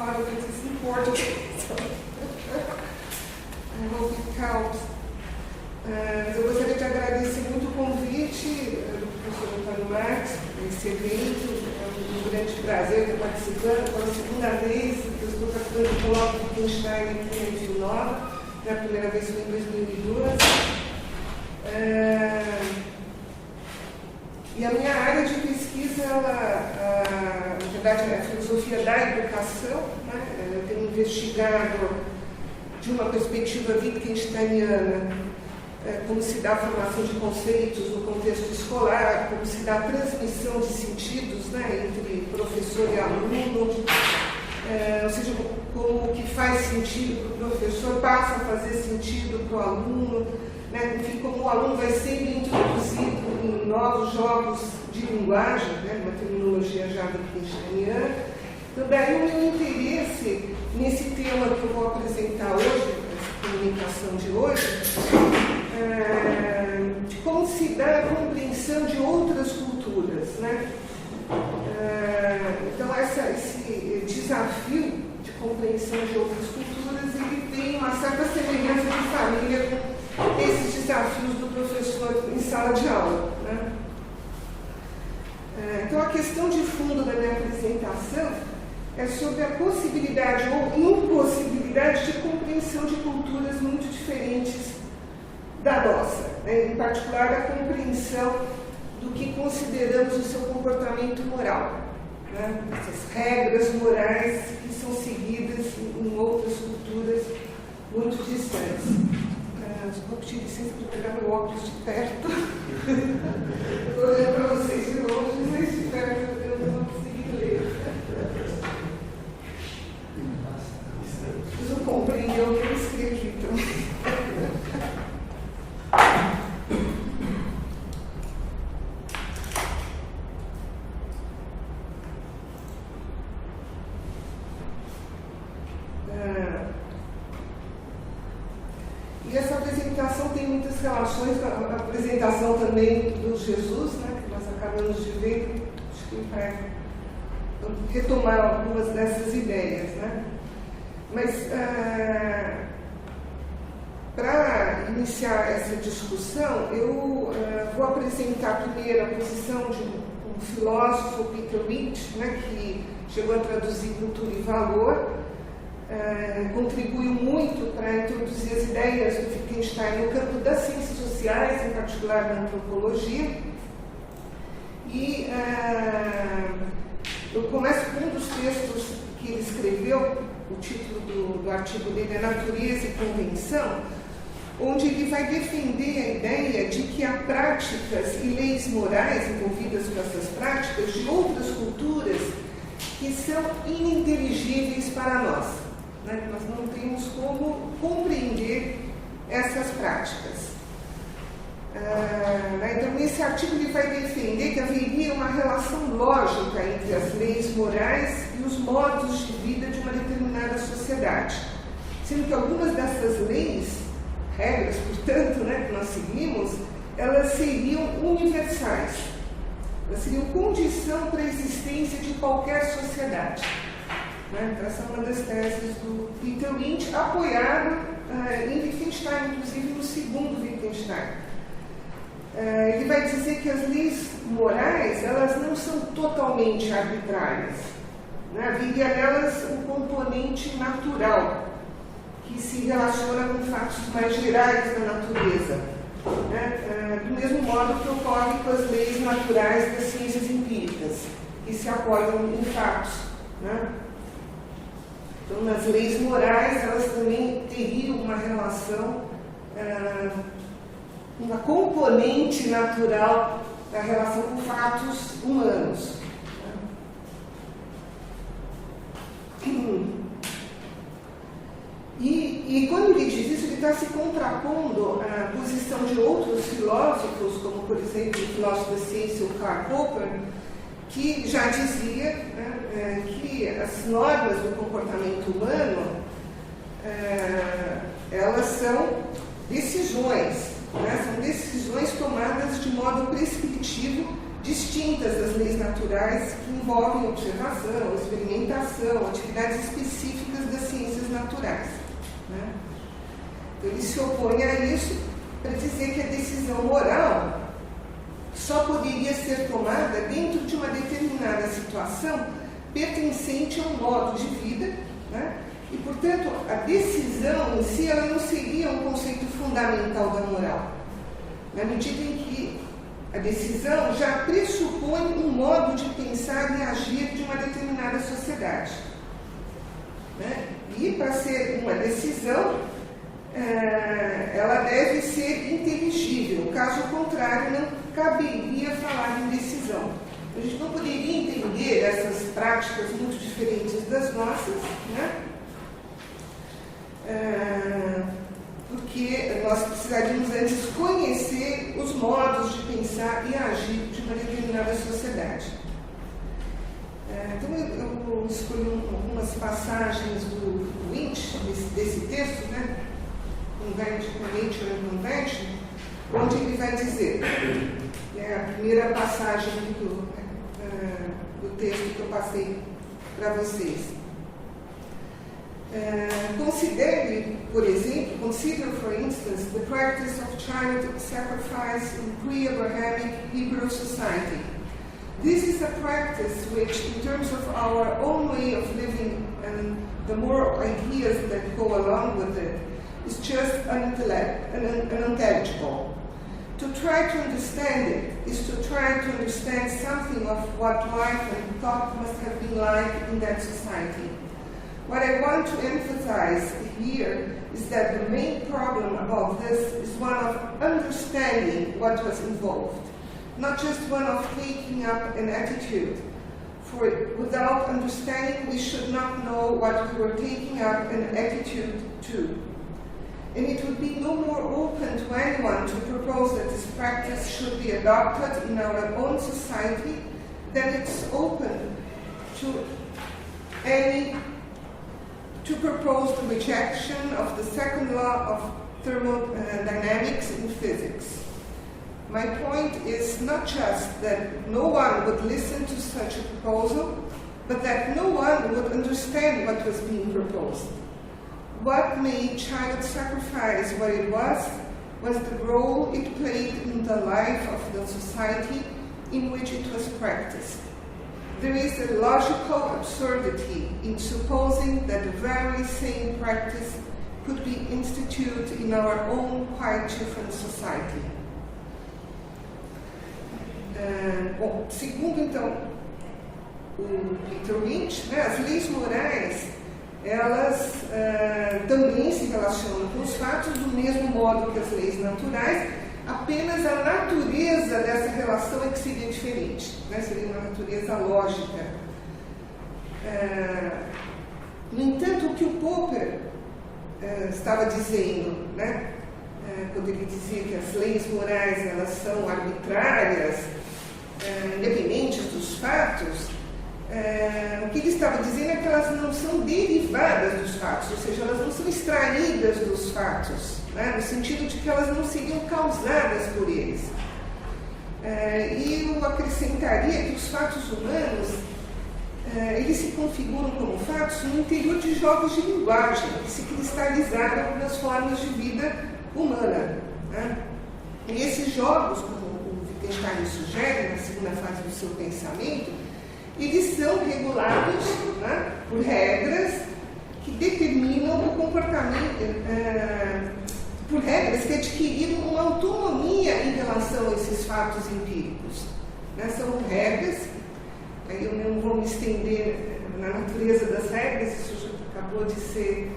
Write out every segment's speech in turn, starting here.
part of it is important. So, I hope it counts. Eu gostaria de agradecer muito o convite do professor Antônio Marques, esse evento. É um grande prazer estar participando pela segunda vez. Eu estou participando do colóquio Wittgenstein aqui em Rio Nova. A primeira vez foi em 2002. E a minha área de pesquisa, na verdade, é a filosofia da educação. Né? Eu tenho investigado de uma perspectiva wittgensteiniana como se dá a formação de conceitos no contexto escolar, como se dá a transmissão de sentidos, né, entre professor e aluno, ou seja, como o que faz sentido para o professor passa a fazer sentido para o aluno, né, enfim, como o aluno vai sendo introduzido em novos jogos de linguagem, né, uma terminologia já wittgensteiniana. Então, daí o meu interesse nesse tema que eu vou apresentar hoje, essa comunicação de hoje, de como se dá a compreensão de outras culturas, né? Então, esse desafio de compreensão de outras culturas, ele tem uma certa semelhança de família com esses desafios do professor em sala de aula, né? Então, a questão de fundo da minha apresentação é sobre a possibilidade ou impossibilidade de compreensão de culturas muito diferentes da nossa, né? Em particular a compreensão do que consideramos o seu comportamento moral, né? Essas regras morais que são seguidas em outras culturas muito distantes. Vou pedir licença para pegar meu óculos de perto. Estou olhando para vocês de longe, mas de perto eu não vou conseguir ler. Preciso compreender o que eu escrevi também. E essa apresentação tem muitas relações com a apresentação também do Jesus, né, que nós acabamos de ver. Acho que vai retomar algumas dessas ideias, né? Mas, para iniciar essa discussão, eu vou apresentar primeiro a posição de um filósofo, Peter Witt, né, que chegou a traduzir Cultura e Valor, contribuiu muito para introduzir as ideias do Wittgenstein no campo das ciências sociais, em particular na antropologia. E eu começo com um dos textos que ele escreveu, o título do artigo dele é Natureza e Convenção, onde ele vai defender a ideia de que há práticas e leis morais envolvidas com essas práticas de outras culturas que são ininteligíveis para nós. Né? Nós não temos como compreender essas práticas. Então, nesse artigo ele vai defender que haveria uma relação lógica entre as leis morais e os modos de vida de uma determinada sociedade, sendo que algumas dessas leis, regras, portanto, né, que nós seguimos, elas seriam universais, elas seriam condição para a existência de qualquer sociedade. Né? Então, essa é uma das teses do Peter Witt, apoiado em Wittgenstein, inclusive no segundo Wittgenstein. Ele vai dizer que as leis morais, elas não são totalmente arbitrárias. Né? Haveria nelas um componente natural, que se relaciona com fatos mais gerais da natureza. Né? Do mesmo modo que ocorre com as leis naturais das ciências empíricas, que se apoiam em fatos. Né? Então, nas leis morais, elas também teriam uma relação, uma componente natural da relação com fatos humanos. E quando ele diz isso, ele está se contrapondo à posição de outros filósofos, como, por exemplo, o filósofo da ciência, o Karl Popper, que já dizia, né, que as normas do comportamento humano, elas são decisões, né, são decisões tomadas de modo prescritivo distintas das leis naturais que envolvem observação, experimentação, atividades específicas das ciências naturais. Né? Então, ele se opõe a isso para dizer que a decisão moral só poderia ser tomada dentro de uma determinada situação pertencente a um modo de vida, né? E, portanto, a decisão em si ela não seria um conceito fundamental da moral, na medida em que a decisão já pressupõe um modo de pensar e agir de uma determinada sociedade. Né? E, para ser uma decisão, ela deve ser inteligível, caso contrário, não caberia falar em decisão. A gente não poderia entender essas práticas muito diferentes das nossas, né? Porque nós precisaríamos antes conhecer os modos de pensar e agir de uma determinada sociedade. Então eu escolhi algumas passagens do Lynch, desse texto, né? Nature and Convention, onde ele vai dizer, é a primeira passagem do texto que eu passei para vocês. Consider, for instance, the practice of child sacrifice in pre-Abrahamic Hebrew society. This is a practice which, in terms of our own way of living and the moral ideas that go along with it, is just unintelligible. To try to understand it is to try to understand something of what life and thought must have been like in that society. What I want to emphasize here is that the main problem about this is one of understanding what was involved, not just one of taking up an attitude. For without understanding, we should not know what we were taking up an attitude to. And it would be no more open to anyone to propose that this practice should be adopted in our own society than it's open to any to propose the rejection of the second law of thermodynamics in physics. My point is not just that no one would listen to such a proposal, but that no one would understand what was being proposed. What made child sacrifice what it was the role it played in the life of the society in which it was practiced. There is a logical absurdity in supposing that the very same practice could be instituted in our own quite different society. Bom, segundo então o Peter Lynch, né, as leis morais elas também se relacionam com os fatos do mesmo modo que as leis naturais, apenas a natureza dessa relação é que seria diferente, né? Seria uma natureza lógica. No entanto, o que o Popper estava dizendo, né? Quando ele dizia que as leis morais elas são arbitrárias, independentes dos fatos, o que ele estava dizendo é que elas não são derivadas dos fatos, ou seja, elas não são extraídas dos fatos, né, no sentido de que elas não seriam causadas por eles. E eu acrescentaria que os fatos humanos, eles se configuram como fatos no interior de jogos de linguagem, que se cristalizaram nas formas de vida humana. Né? E esses jogos, como o Wittgenstein sugere na segunda fase do seu pensamento, eles são regulados, né, por regras que determinam o comportamento, por regras que adquiriram uma autonomia em relação a esses fatos empíricos. Né? São regras, aí eu não vou me estender na natureza das regras, isso já acabou de ser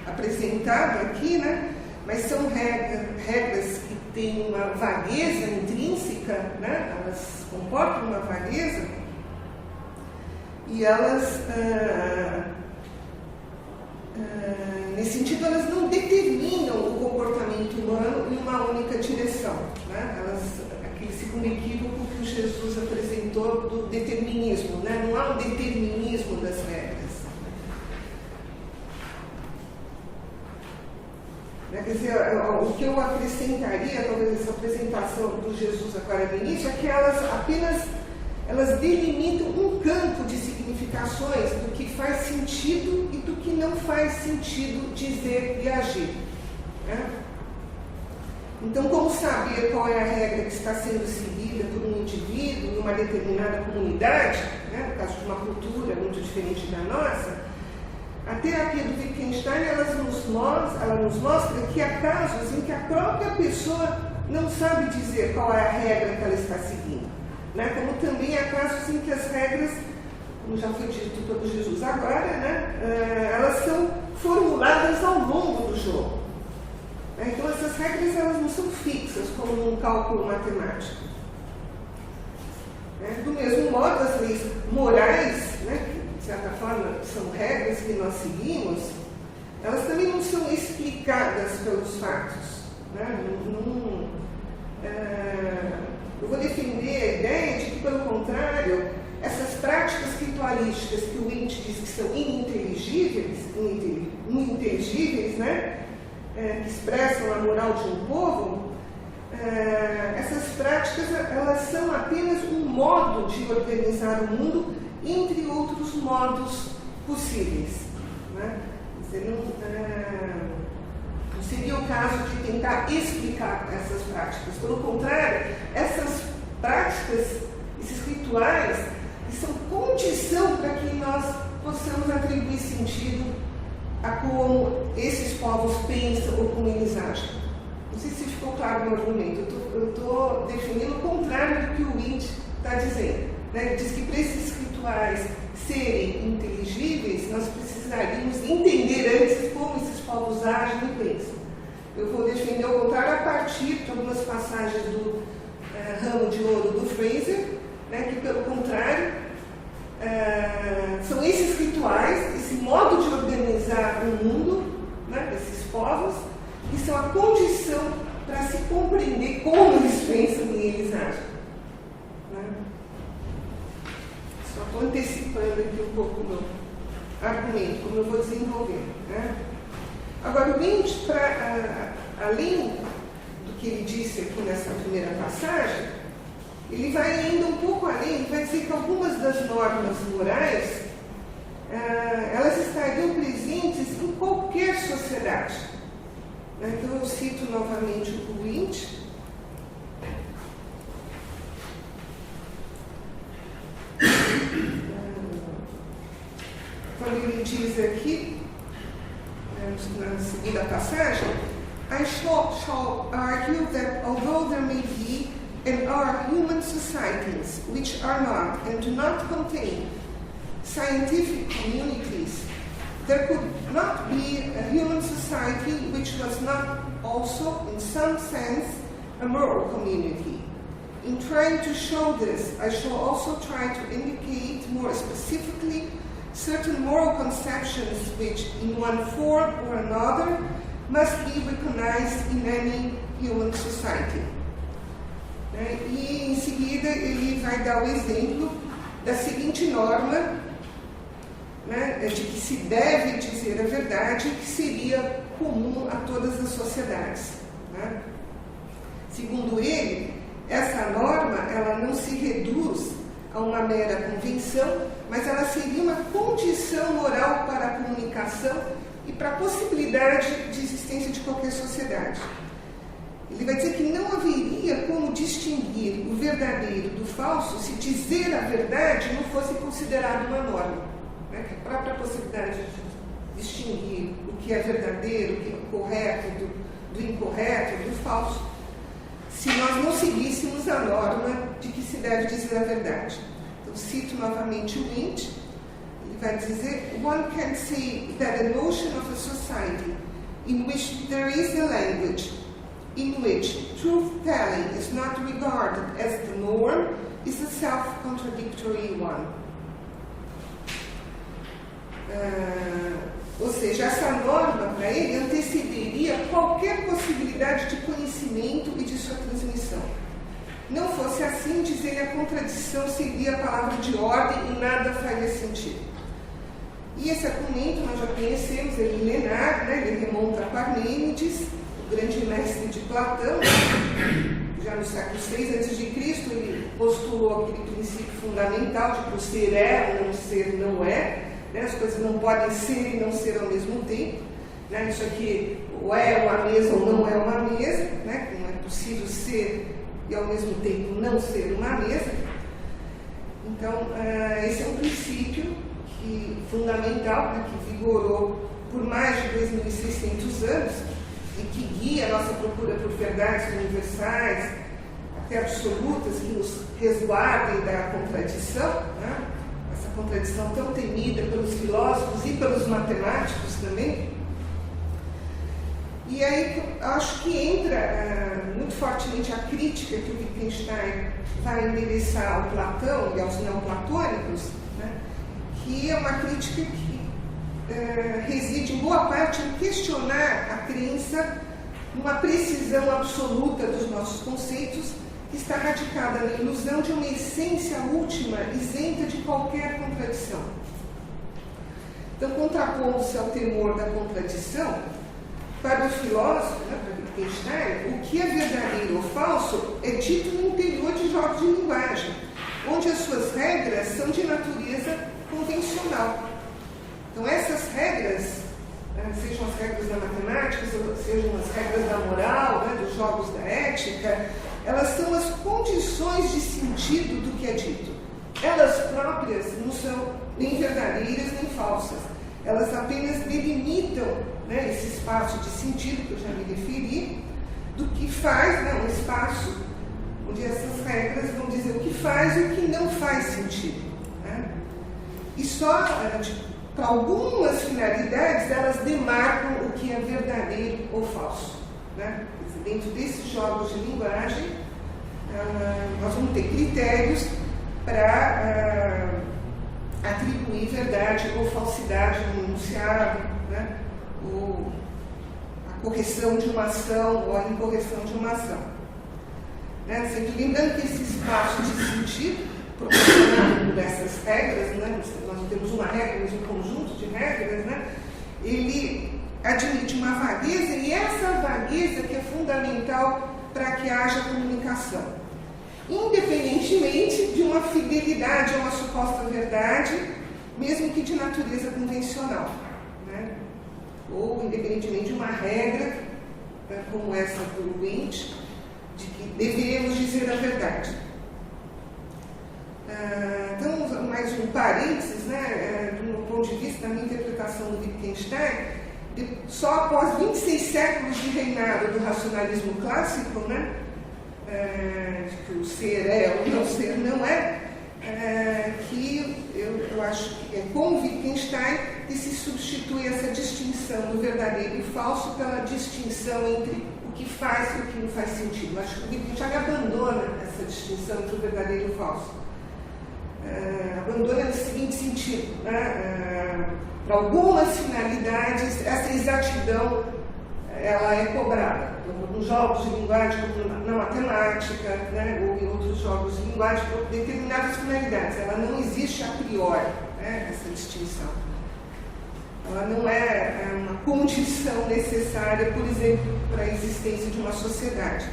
apresentado aqui, né? Mas são regras que têm uma vagueza intrínseca, né? Elas comportam uma vagueza e elas, nesse sentido, elas não determinam o comportamento humano em uma única direção. Né? Aquele segundo equívoco que o Jesus apresentou do determinismo, né? Não há um determinismo das regras. quer dizer, o que eu acrescentaria, talvez, essa apresentação do Jesus agora no início, é que elas delimitam um campo de significações do que faz sentido e do que não faz sentido dizer e agir. Né? Então, como saber qual é a regra que está sendo seguida por um indivíduo em uma determinada comunidade, né, no caso de uma cultura muito diferente da nossa, a terapia do Wittgenstein ela nos mostra que há casos em que a própria pessoa não sabe dizer qual é a regra que ela está seguindo. Né? Como também há casos em que as regras, como já foi dito pelo Jesus agora, né, elas são formuladas ao longo do jogo. Então essas regras elas não são fixas como num cálculo matemático. Do mesmo modo, as leis morais, né, que de certa forma são regras que nós seguimos, elas também não são explicadas pelos fatos. Né? Eu vou defender a ideia de que, pelo contrário, essas práticas ritualísticas que o Wundt diz que são ininteligíveis, né? Que expressam a moral de um povo, essas práticas elas são apenas um modo de organizar o mundo entre outros modos possíveis. Né? Não seria o caso de tentar explicar essas práticas. Pelo contrário, essas práticas, esses rituais, são condição para que nós possamos atribuir sentido a como esses povos pensam ou como eles agem. Não sei se ficou claro o meu argumento. Eu estou definindo o contrário do que o Wundt está dizendo. Né? Ele diz que para esses rituais serem inteligíveis, nós precisaríamos entender antes como esses povos agem e pensam. Eu vou defender o contrário a partir de algumas passagens do Ramo de Ouro do Fraser, né, que pelo contrário são esses rituais, esse modo de organizar o mundo, né, desses povos, que são a condição para se compreender como eles pensam e eles agem. Né? Só estou antecipando aqui um pouco o meu argumento, como eu vou desenvolver. Né? Agora, o Wundt, além do que ele disse aqui nessa primeira passagem, ele vai ainda um pouco além, ele vai dizer que algumas das normas morais elas estariam presentes em qualquer sociedade. Então eu cito novamente o Wundt. Quando ele diz aqui, na segunda passagem, I shall argue that although there may be and are human societies which are not and do not contain scientific communities, there could not be a human society which was not also, in some sense, a moral community. In trying to show this, I shall also try to indicate more specifically certain moral conceptions which, in one form or another, must be recognized in any human society. E em seguida ele vai dar o exemplo da seguinte norma, né, de que se deve dizer a verdade, que seria comum a todas as sociedades. Né? Segundo ele, essa norma ela não se reduz a uma mera convenção, mas ela seria uma condição moral para a comunicação e para a possibilidade de existência de qualquer sociedade. Ele vai dizer que não haveria como distinguir o verdadeiro do falso se dizer a verdade não fosse considerado uma norma. Né? Que a própria possibilidade de distinguir o que é verdadeiro, o que é correto do incorreto, do falso, se nós não seguíssemos a norma de que se deve dizer a verdade. Então, cito novamente o Wundt. Ele vai dizer, one can say that the notion of a society in which there is a language in which truth-telling is not regarded as the norm is a self-contradictory one. Ou seja, essa norma para ele antecederia qualquer possibilidade de conhecimento e de sua transmissão. Não fosse assim, diz ele, a contradição seria a palavra de ordem e nada faria sentido. E esse argumento nós já conhecemos, ele milenar, né? Ele remonta a Parmênides, grande mestre de Platão, já no século VI a.C., ele postulou aquele princípio fundamental de que o ser é, o não ser não é, né? As coisas não podem ser e não ser ao mesmo tempo, né? Isso aqui, ou é uma mesa ou não é uma mesa, né? Não é possível ser e ao mesmo tempo não ser uma mesa. Então, esse é um princípio fundamental, né, que vigorou por mais de 2.600 anos e que guia a nossa procura por verdades universais, até absolutas, que nos resguardem da contradição, né? Essa contradição tão temida pelos filósofos e pelos matemáticos também. E aí acho que entra muito fortemente a crítica que o Wittgenstein vai endereçar ao Platão e aos neoplatônicos, né? Que é uma crítica que reside em boa parte em questionar a crença numa precisão absoluta dos nossos conceitos, que está radicada na ilusão de uma essência última isenta de qualquer contradição. Então, contrapondo-se ao temor da contradição, para o filósofo, né, para Wittgenstein, o que é verdadeiro ou falso é dito no interior de jogos de linguagem, onde as suas regras são de natureza convencional. Então, essas regras, sejam as regras da matemática, sejam as regras da moral, né, dos jogos da ética, elas são as condições de sentido do que é dito. Elas próprias não são nem verdadeiras nem falsas. Elas apenas delimitam, né, esse espaço de sentido que eu já me referi, do que faz, né, um espaço onde essas regras vão dizer o que faz e o que não faz sentido. Né? E só para algumas finalidades elas demarcam o que é verdadeiro ou falso. Né? Dentro desses jogos de linguagem, nós vamos ter critérios para atribuir verdade ou falsidade no enunciado, né? Ou a correção de uma ação ou a incorreção de uma ação. Né? Sempre lembrando que esse espaço de sentido, proporcionado por essas regras, né? Nós não temos uma regra, mas um conjunto de regras, né? Ele admite uma vagueza, e essa vagueza que é fundamental para que haja comunicação, independentemente de uma fidelidade a uma suposta verdade, mesmo que de natureza convencional, né? Ou independentemente de uma regra, né, como essa do Wundt, de que devemos dizer a verdade. Então, mais um parênteses, né, do meu ponto de vista, da minha interpretação do Wittgenstein, só após 26 séculos de reinado do racionalismo clássico, né, de que o ser é, o não ser não é, que eu acho que é com Wittgenstein que se substitui essa distinção do verdadeiro e falso pela distinção entre o que faz e o que não faz sentido. Eu acho que o Wittgenstein abandona essa distinção entre o verdadeiro e o falso. Abandona no seguinte sentido, né? Para algumas finalidades, essa exatidão ela é cobrada. Nos jogos de linguagem, como na matemática, né? Ou em outros jogos de linguagem, por determinadas finalidades. Ela não existe a priori, né? Essa distinção. Ela não é uma condição necessária, por exemplo, para a existência de uma sociedade.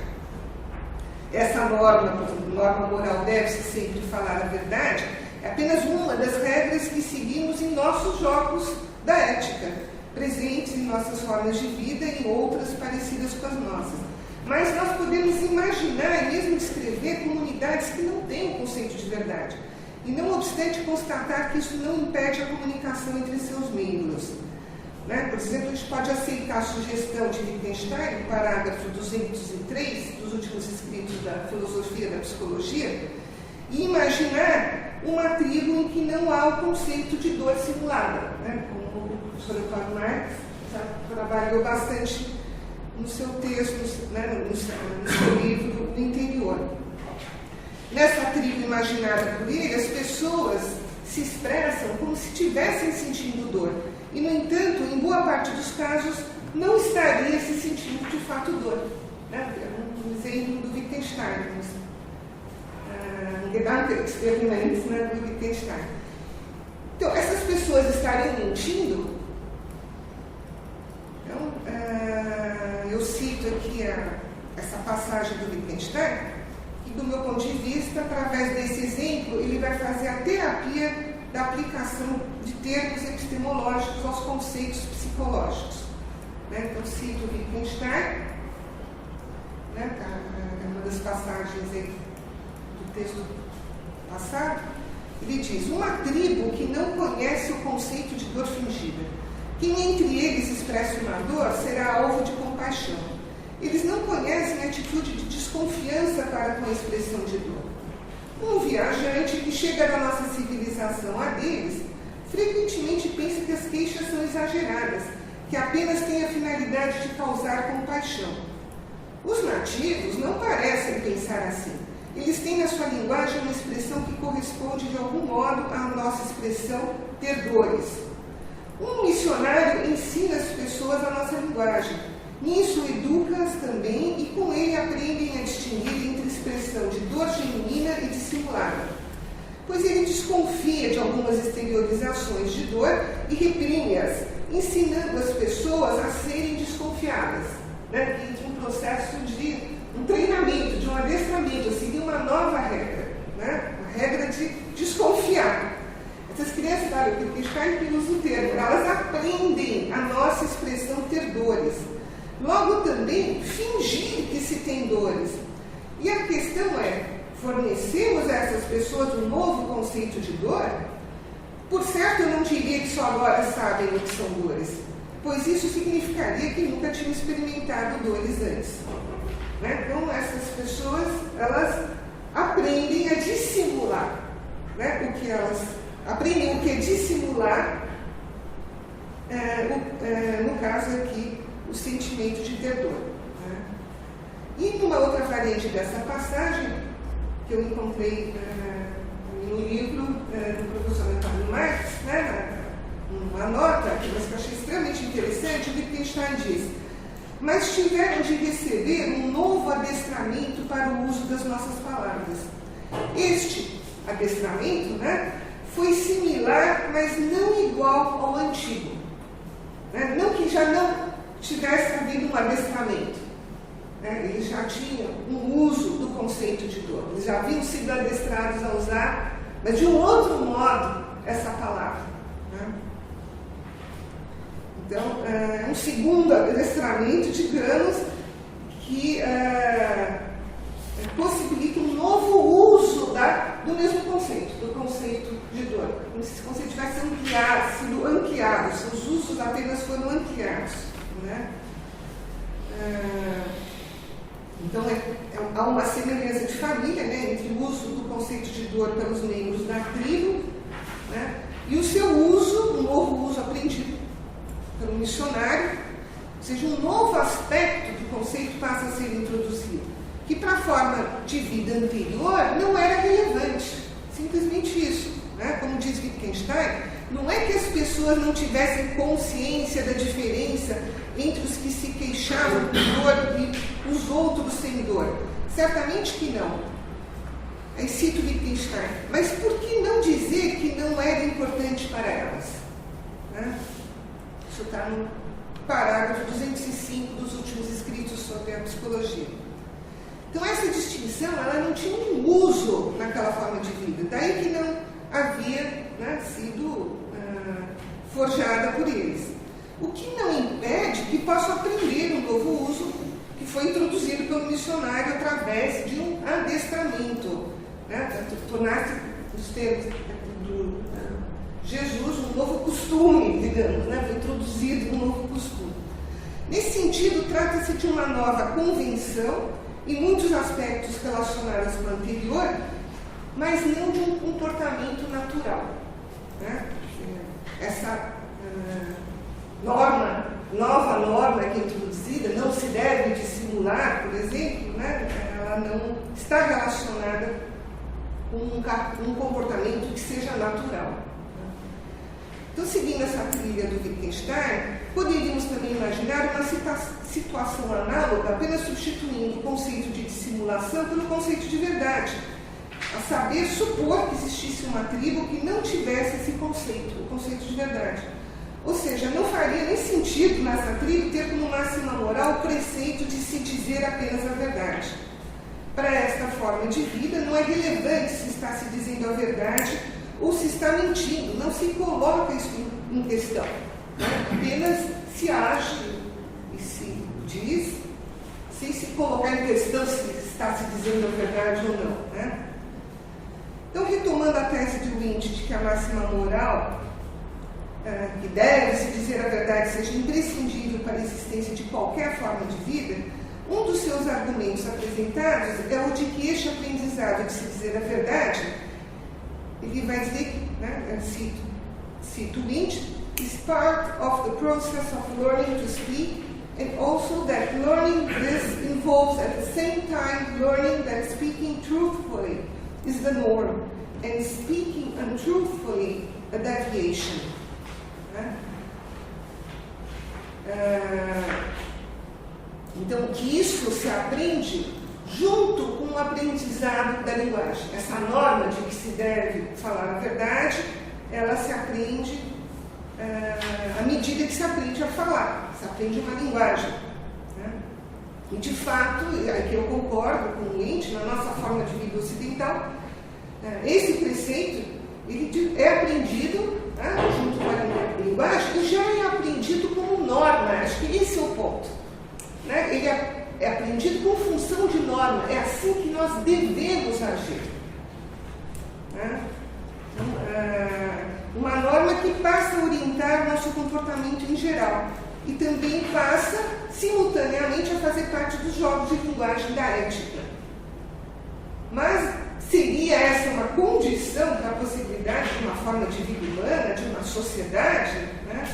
Essa norma, por exemplo, norma moral deve-se sempre falar a verdade, é apenas uma das regras que seguimos em nossos jogos da ética, presentes em nossas formas de vida e em outras parecidas com as nossas. Mas nós podemos imaginar e mesmo descrever comunidades que não têm o conceito de verdade, e não obstante constatar que isso não impede a comunicação entre seus membros. Né? Por exemplo, a gente pode aceitar a sugestão de Wittgenstein, no parágrafo 203 dos últimos escritos da filosofia da psicologia, e imaginar uma tribo em que não há o conceito de dor simulada, né? Como o professor Antônio Marx já trabalhou bastante no seu texto, né? no seu livro do interior. Nessa tribo imaginada por ele, as pessoas se expressam como se estivessem sentindo dor. E, no entanto, em boa parte dos casos, não estaria se sentindo de fato dor. Né? Um exemplo do Wittgenstein, Gedankenexperiment, né, do Wittgenstein. Então, essas pessoas estariam mentindo? Então, eu cito aqui essa passagem do Wittgenstein, e do meu ponto de vista, através desse exemplo, ele vai fazer a terapia da aplicação de termos epistemológicos aos conceitos psicológicos. Então, cito Wittgenstein, é uma das passagens aí do texto passado. Ele diz: uma tribo que não conhece o conceito de dor fingida. Quem entre eles expressa uma dor será alvo de compaixão. Eles não conhecem a atitude de desconfiança para com a expressão de dor. Um viajante que chega da nossa civilização a deles, frequentemente pensa que as queixas são exageradas, que apenas têm a finalidade de causar compaixão. Os nativos não parecem pensar assim. Eles têm na sua linguagem uma expressão que corresponde de algum modo à nossa expressão ter dores. Um missionário ensina as pessoas a nossa linguagem. Nisso educa-as também e com ele aprendem a distinguir entre expressão de dor genuína e dissimulada. Pois ele desconfia de algumas exteriorizações de dor e reprime-as, ensinando as pessoas a serem desconfiadas. Entre um processo de um treinamento, de um adestramento, a seguir uma nova regra, a regra de desconfiar. Essas crianças, olha, o Wittgenstein usa o termo, elas aprendem a nossa expressão ter dores. Logo também, fingir que se tem dores. E a questão é, fornecemos a essas pessoas um novo conceito de dor? Por certo, eu não diria que só agora sabem o que são dores, pois isso significaria que nunca tinham experimentado dores antes. Então, essas pessoas, elas aprendem a dissimular. O que elas aprendem o que é dissimular, no caso aqui, o sentimento de ter dor. E numa outra variante dessa passagem, que eu encontrei no livro do professor Antônio Marx, uma nota, mas que eu achei extremamente interessante, o Wittgenstein diz: mas tiveram de receber um novo adestramento para o uso das nossas palavras. Este adestramento foi similar, mas não igual ao antigo. Não que já não tivesse havido um adestramento. Eles já tinham um uso do conceito de dor. Eles já haviam sido adestrados a usar, mas de um outro modo, essa palavra. Então, é um segundo adestramento, digamos, que possibilita um novo uso do mesmo conceito, do conceito de dor. Como se esse conceito tivesse sido ampliado, seus usos apenas foram ampliados. Então, há uma semelhança de família entre o uso do conceito de dor pelos membros da tribo e o seu uso, um novo uso aprendido pelo missionário, ou seja, um novo aspecto do conceito passa a ser introduzido, que para a forma de vida anterior não era relevante. Simplesmente isso. Como diz Wittgenstein, não é que as pessoas não tivessem consciência da diferença entre os que se queixavam de dor e os outros sem dor. Certamente que não. Aí cito Wittgenstein. Mas por que não dizer que não era importante para elas? Isso está no parágrafo 205 dos últimos escritos sobre a psicologia. Então, essa distinção, ela não tinha um uso naquela forma de vida. Daí que não havia sido forjada por eles. O que não impede que possa aprender um novo uso que foi introduzido pelo missionário através de um adestramento. Tornar-se, nos termos do Jesus, um novo costume, digamos, foi introduzido um novo costume. Nesse sentido, trata-se de uma nova convenção em muitos aspectos relacionados com o anterior, mas não de um comportamento natural. Essa nova norma que é introduzida, não se deve dissimular, por exemplo, ela não está relacionada com um comportamento que seja natural. Então, seguindo essa trilha do Wittgenstein, poderíamos também imaginar uma situação análoga, apenas substituindo o conceito de dissimulação pelo conceito de verdade, a saber, supor que existisse uma tribo que não tivesse esse conceito, o conceito de verdade. Ou seja, não faria nem sentido nessa tribo ter como máxima moral o preceito de se dizer apenas a verdade. Para esta forma de vida, não é relevante se está se dizendo a verdade ou se está mentindo, não se coloca isso em questão. Né? Apenas se age e se diz, sem se colocar em questão se está se dizendo a verdade ou não. Né? Então, retomando a tese de Wundt de que a máxima moral, que deve se dizer a verdade, seja imprescindível para a existência de qualquer forma de vida, um dos seus argumentos apresentados é o de que este aprendizado de se dizer a verdade, ele vai dizer que, né, cito Wundt, is part of the process of learning to speak, and also that learning this involves at the same time learning that speaking truthfully is the norm, and speaking untruthfully a deviation. Né? Então, que isso se aprende junto com o aprendizado da linguagem. Essa norma de que se deve falar a verdade, ela se aprende à medida que se aprende a falar, se aprende uma linguagem. Né? E, de fato, aqui eu concordo com o Wundt, na nossa forma de vida ocidental, esse preceito ele é aprendido junto com a linguagem e já é aprendido como norma. Acho que esse é o ponto. Né? Ele é aprendido com função de norma. É assim que nós devemos agir. Né? Uma norma que passa a orientar o nosso comportamento em geral e também passa, simultaneamente, a fazer parte dos jogos de linguagem da ética. Mas seria essa uma condição para a possibilidade de uma forma de vida humana, de uma sociedade? Né?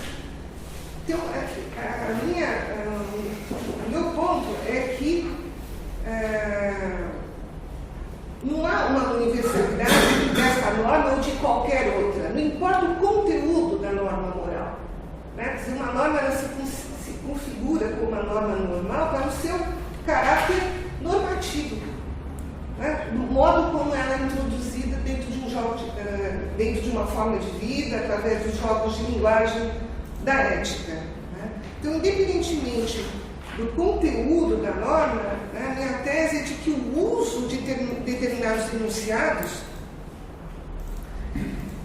Então, o meu ponto é que não há uma universalidade dessa norma ou de qualquer outra. Não importa o conteúdo da norma moral. Né? Se uma norma ela se configura como uma norma normal para o seu caráter normativo. Né? Do modo como ela é introduzida dentro de um jogo, dentro de uma forma de vida, através dos jogos de linguagem da ética. Né? Então, independentemente do conteúdo da norma, né, minha tese é de que o uso de determinados enunciados,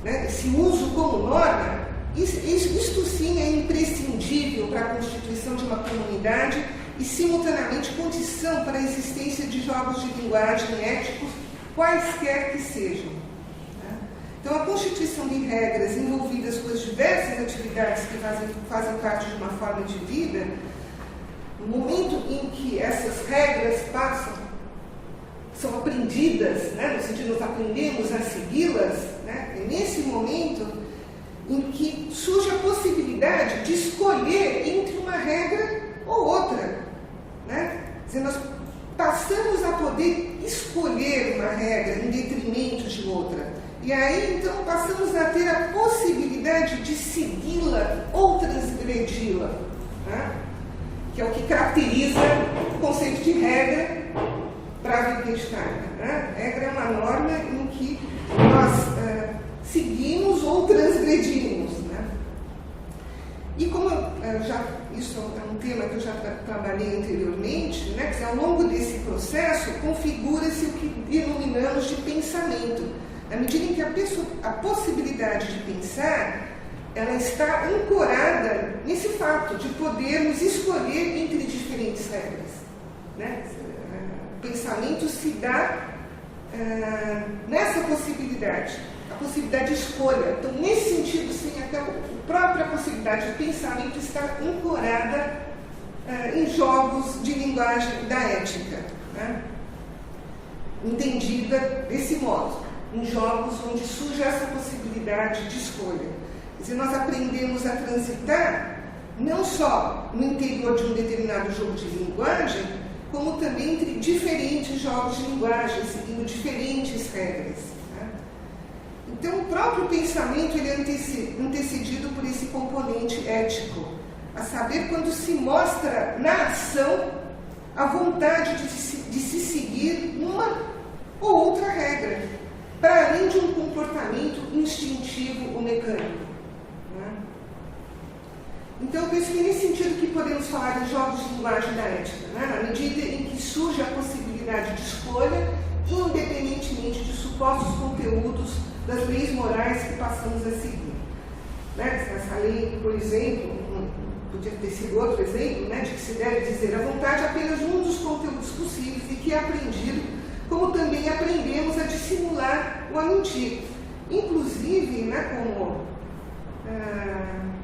né, esse uso como norma, isto sim é imprescindível para a constituição de uma comunidade e, simultaneamente, condição para a existência de jogos de linguagem éticos, quaisquer que sejam. Né? Então, a constituição de regras envolvidas com as diversas atividades que fazem parte de uma forma de vida, no momento em que essas regras são aprendidas, né, no sentido de nós aprendemos a segui-las, né, é nesse momento em que surge a possibilidade de escolher entre uma regra ou outra. Né? Quer dizer, nós passamos a poder escolher uma regra em detrimento de outra. E aí, então, passamos a ter a possibilidade de segui-la ou transgredi-la. Né? Que é o que caracteriza o conceito de regra para Wittgenstein. Né? Regra é uma norma em que nós seguimos ou transgredimos. Né? E como isso é um tema que eu já trabalhei anteriormente, né? Que ao longo desse processo configura-se o que denominamos de pensamento. Na medida em que a possibilidade de pensar ela está ancorada nesse fato de podermos escolher entre diferentes regras. Né? O pensamento se dá nessa possibilidade, a possibilidade de escolha. Então, nesse sentido, sim, até a própria possibilidade de pensamento está ancorada em jogos de linguagem da ética, né? Entendida desse modo, em jogos onde surge essa possibilidade de escolha. Quer dizer, nós aprendemos a transitar não só no interior de um determinado jogo de linguagem, como também entre diferentes jogos de linguagem, seguindo diferentes regras. Né? Então, o próprio pensamento ele é antecedido por esse componente ético, a saber, quando se mostra na ação a vontade de se seguir uma ou outra regra, para além de um comportamento instintivo ou mecânico. Então, eu penso que é nesse sentido que podemos falar de jogos de linguagem da ética, né? Na medida em que surge a possibilidade de escolha, independentemente de supostos conteúdos das leis morais que passamos a seguir. Né? Essa lei, por exemplo, podia ter sido outro exemplo, né, de que se deve dizer à vontade apenas um dos conteúdos possíveis e que é aprendido, como também aprendemos a dissimular ou a mentir. Inclusive, né, como,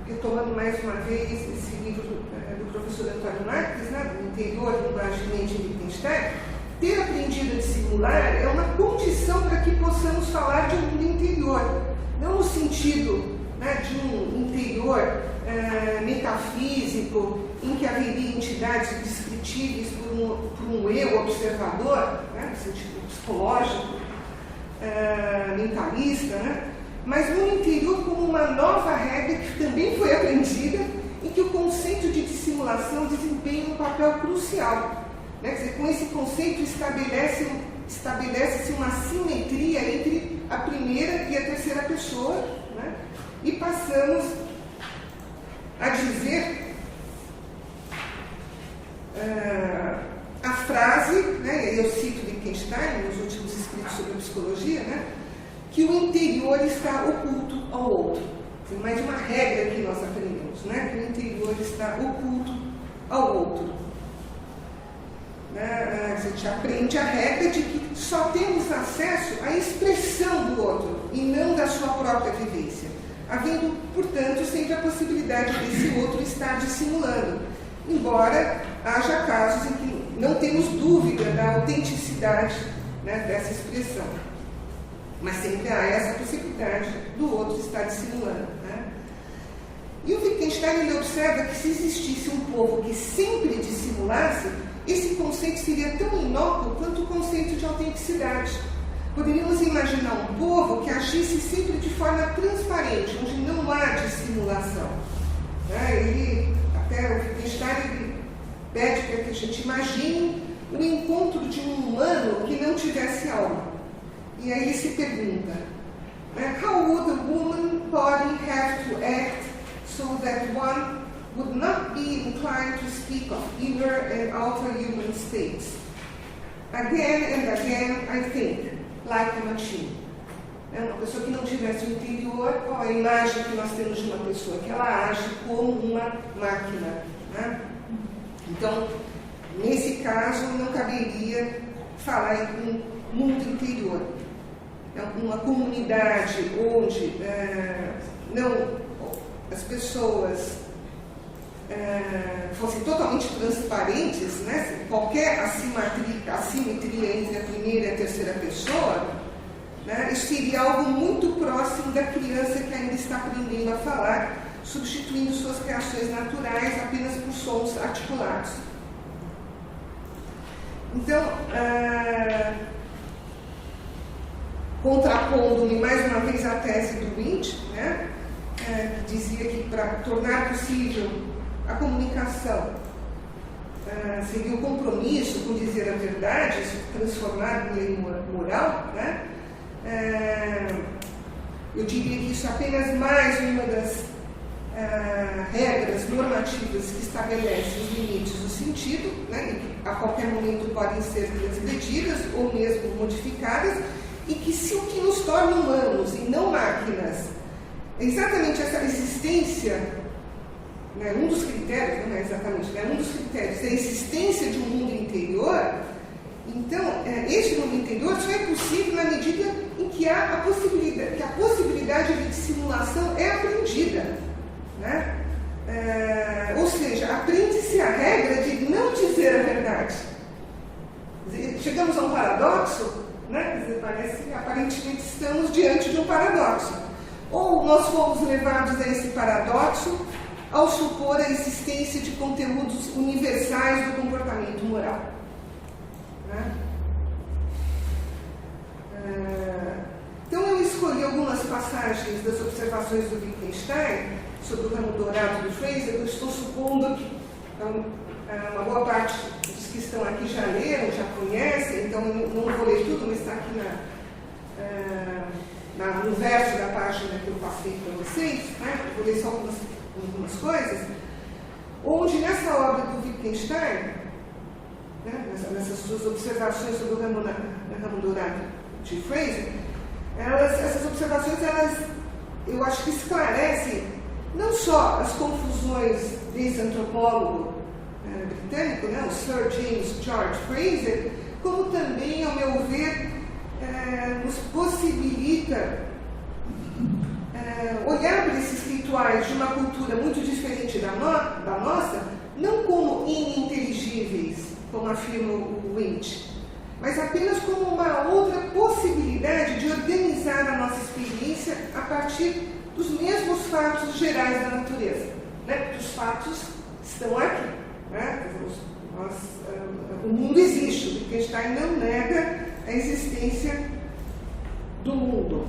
retomando mais uma vez esse livro do professor Antônio Marques, né, do Interior, Linguagem, Mente e Wittgenstein, ter aprendido a dissimular é uma condição para que possamos falar de um mundo interior, não no sentido, né, de um interior metafísico, em que haveria entidades descritíveis por um eu observador, né, no sentido psicológico, mentalista, né, mas no interior como uma nova regra que também foi aprendida, em que o conceito de dissimulação desempenha um papel crucial. Né, quer dizer, com esse conceito estabelece-se uma simetria entre a primeira e a terceira pessoa, né, e passamos a dizer a frase, né, eu cito Wittgenstein nos últimos escritos sobre a psicologia, né, que o interior está oculto ao outro. Tem mais uma regra que nós aprendemos, né, que o interior está oculto ao outro. Né, a gente aprende a regra de que só temos acesso à expressão do outro e não da sua própria vivência, havendo, portanto, sempre a possibilidade desse outro estar dissimulando, embora haja casos em que não temos dúvida da autenticidade, né, dessa expressão. Mas sempre há essa possibilidade do outro estar dissimulando. Né? E o Wittgenstein ele observa que se existisse um povo que sempre dissimulasse, esse conceito seria tão inócuo quanto o conceito de autenticidade. Poderíamos imaginar um povo que agisse sempre de forma transparente, onde não há dissimulação. Né? Até o Wittgenstein pede para que a gente imagine o encontro de um humano que não tivesse alma. E aí ele se pergunta, né? How would a woman body have to act so that one would not be inclined to speak of inner and outer human states? Again and again, I think, like a machine. Uma pessoa que não tivesse o interior, qual a imagem que nós temos de uma pessoa? Que ela age como uma máquina. Né? Então, nesse caso, não caberia falar em um mundo interior. Uma comunidade onde as pessoas fossem totalmente transparentes, né? Qualquer assimetria entre a primeira e a terceira pessoa, né? Isso seria algo muito próximo da criança que ainda está aprendendo a falar, substituindo suas reações naturais apenas por sons articulados. Então, contrapondo-me mais uma vez à tese do Wundt, né, que dizia que para tornar possível a comunicação seria o compromisso com dizer a verdade, isso transformar em lei moral, né, eu diria que isso é apenas mais uma das regras normativas que estabelecem os limites do sentido, né, e que a qualquer momento podem ser transgredidas ou mesmo modificadas, e que se o que nos torna humanos e não máquinas é exatamente essa existência, né, um dos critérios, não é exatamente, né, um dos critérios é a existência de um mundo interior, então esse mundo interior só é possível na medida em que há a possibilidade de dissimulação é aprendida. Né? Ou seja, aprende-se a regra de não dizer a verdade. Chegamos a um paradoxo, né? Quer dizer, parece que aparentemente estamos diante de um paradoxo. Ou nós fomos levados a esse paradoxo ao supor a existência de conteúdos universais do comportamento moral. Né? Então eu escolhi algumas passagens das observações do Wittgenstein sobre o ramo dourado do Fraser. Eu estou supondo que uma boa parte dos que estão aqui já leram, já conhecem, então eu não vou ler tudo, mas está aqui no verso da página que eu passei para vocês, né? Eu vou ler só algumas coisas. onde nessa obra do Wittgenstein, né, nessas suas observações sobre o ramo dourado de Fraser, essas observações, eu acho que esclarecem não só as confusões desse antropólogo britânico, né, o Sir James George Fraser, como também, ao meu ver, nos possibilita olhar para esses rituais de uma cultura muito diferente da nossa, não como ininteligíveis, como afirma o Wundt, mas apenas como uma outra possibilidade de organizar a nossa experiência a partir dos mesmos fatos gerais da natureza. Né? Os fatos estão aqui. Né? O mundo existe. O Wittgenstein não nega a existência do mundo.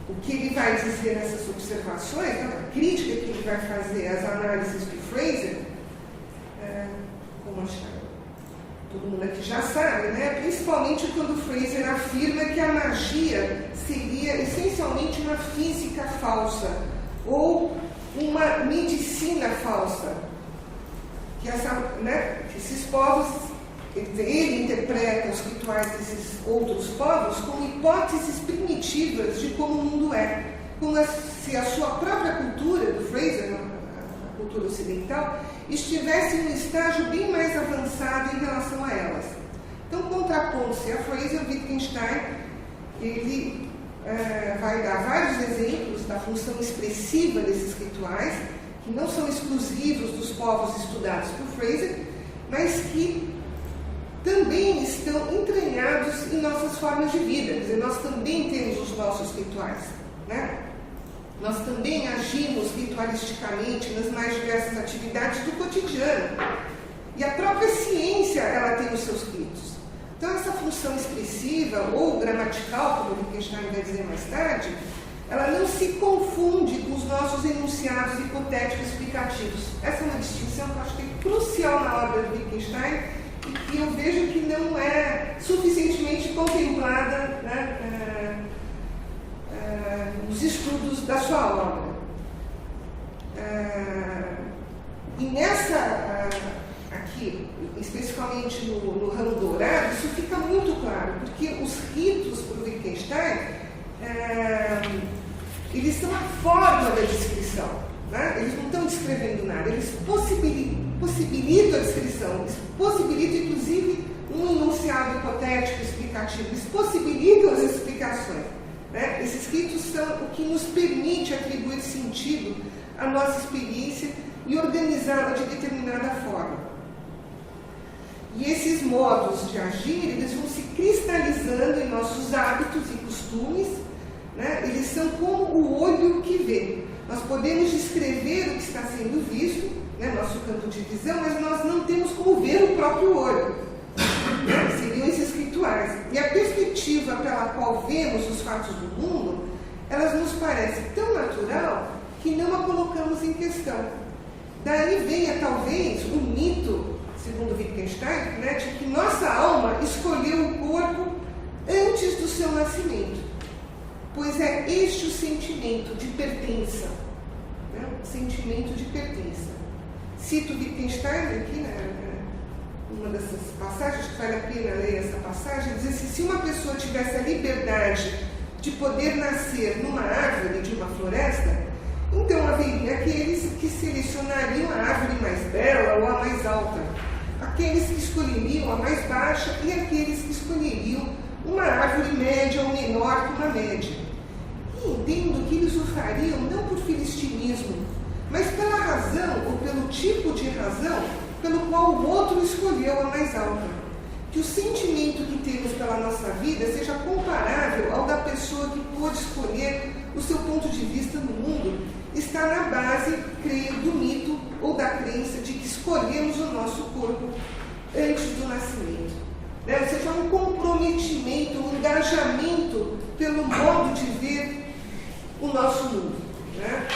O que ele vai dizer nessas observações, a crítica que ele vai fazer às análises do Fraser, como acho que todo mundo aqui já sabe, né? Principalmente quando Fraser afirma que a magia seria essencialmente uma física falsa ou uma medicina falsa, que esses povos, ele interpreta os rituais desses outros povos como hipóteses primitivas de como o mundo é, como se a sua própria cultura, do Fraser, a cultura ocidental, estivesse em um estágio bem mais avançado em relação a elas. Então, contrapondo-se a Fraser, Wittgenstein, ele vai dar vários exemplos da função expressiva desses rituais, que não são exclusivos dos povos estudados por Fraser, mas que também estão entranhados em nossas formas de vida. Quer dizer, nós também temos os nossos rituais, né? Nós também agimos ritualisticamente nas mais diversas atividades do cotidiano. E a própria ciência, ela tem os seus ritos. Então, essa função expressiva ou gramatical, como o Wittgenstein vai dizer mais tarde, ela não se confunde com os nossos enunciados hipotéticos explicativos. Essa é uma distinção que eu acho que é crucial na obra do Wittgenstein e que eu vejo que não é suficientemente contemplada, né, nos estudos da sua obra. E nessa, aqui, especificamente no ramo dourado, isso fica muito claro, porque os ritos para o Wittgenstein, eles são a forma da descrição, né? Eles não estão descrevendo nada, eles possibilitam a descrição, eles possibilitam inclusive um enunciado hipotético explicativo, eles possibilitam as explicações, né? Esses ritos são o que nos permite atribuir sentido à nossa experiência e organizá-la de determinada forma. E esses modos de agir, eles vão se cristalizando em nossos hábitos e costumes, né? Eles são como o olho que vê. Nós podemos descrever o que está sendo visto, né, nosso campo de visão, mas nós não temos como ver o próprio olho. Né? Seriam esses rituais. E a perspectiva pela qual vemos os fatos do mundo, elas nos parece tão natural que não a colocamos em questão. Daí venha, talvez, o mito, segundo Wittgenstein, né, de que nossa alma escolheu o corpo antes do seu nascimento, pois é este o sentimento de pertença, né, o sentimento de pertença. Cito Wittgenstein aqui, né, uma dessas passagens, que vale a pena ler essa passagem, diz assim: se uma pessoa tivesse a liberdade de poder nascer numa árvore de uma floresta, então haveria aqueles que selecionariam a árvore mais bela ou a mais alta, aqueles que escolheriam a mais baixa e aqueles que escolheriam uma árvore média ou menor que uma média. E entendo que eles o fariam não por filistinismo, mas pela razão ou pelo tipo de razão pelo qual o outro escolheu a mais alta. Que o sentimento que temos pela nossa vida seja comparável ao da pessoa que pôde escolher o seu ponto de vista no mundo, está na base, creio, do mito ou da crença de que escolhemos o nosso corpo antes do nascimento. Né? Ou seja, um comprometimento, um engajamento pelo modo de ver o nosso mundo. Né?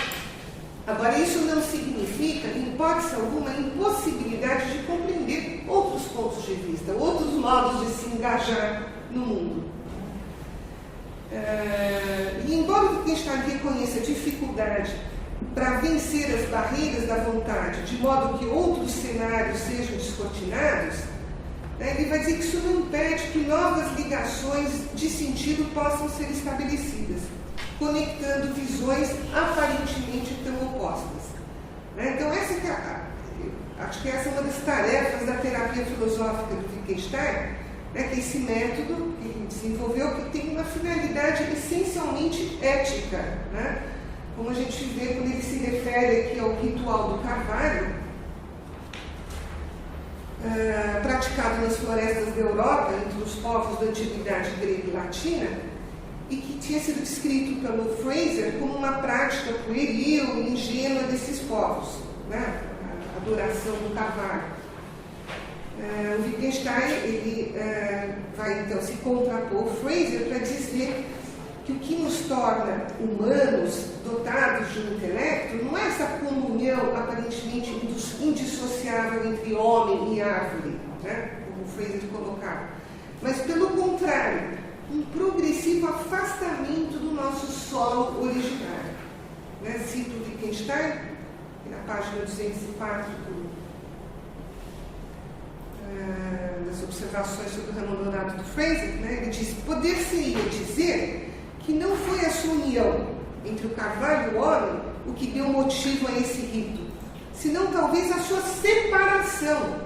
Agora, isso não significa, em hipótese alguma, a impossibilidade de compreender outros pontos de vista, outros modos de se engajar no mundo. E embora o Wittgenstein reconhece a dificuldade para vencer as barreiras da vontade, de modo que outros cenários sejam descortinados, ele vai dizer que isso não impede que novas ligações de sentido possam ser estabelecidas, conectando visões aparentemente tão opostas. Então, acho que essa é uma das tarefas da terapia filosófica do Wittgenstein, que é esse método que ele desenvolveu, que tem uma finalidade essencialmente ética, como a gente vê quando ele se refere aqui ao ritual do carvalho, praticado nas florestas da Europa, entre os povos da antiguidade grega e latina, e que tinha sido descrito pelo Fraser como uma prática pueril e ingênua desses povos, a adoração do carvalho. O Wittgenstein ele, vai então se contrapor ao Fraser para dizer que o que nos torna humanos, dotados de um intelecto, não é essa comunhão aparentemente indissociável entre homem e árvore, como o Fraser colocava, mas pelo contrário, um progressivo afastamento do nosso solo originário. Cito o Wittgenstein, na página 204 das observações sobre o ramo dourado do Fraser, ele diz: poder-se-ia dizer que não foi a sua união entre o carvalho e o homem o que deu motivo a esse rito, senão talvez a sua separação,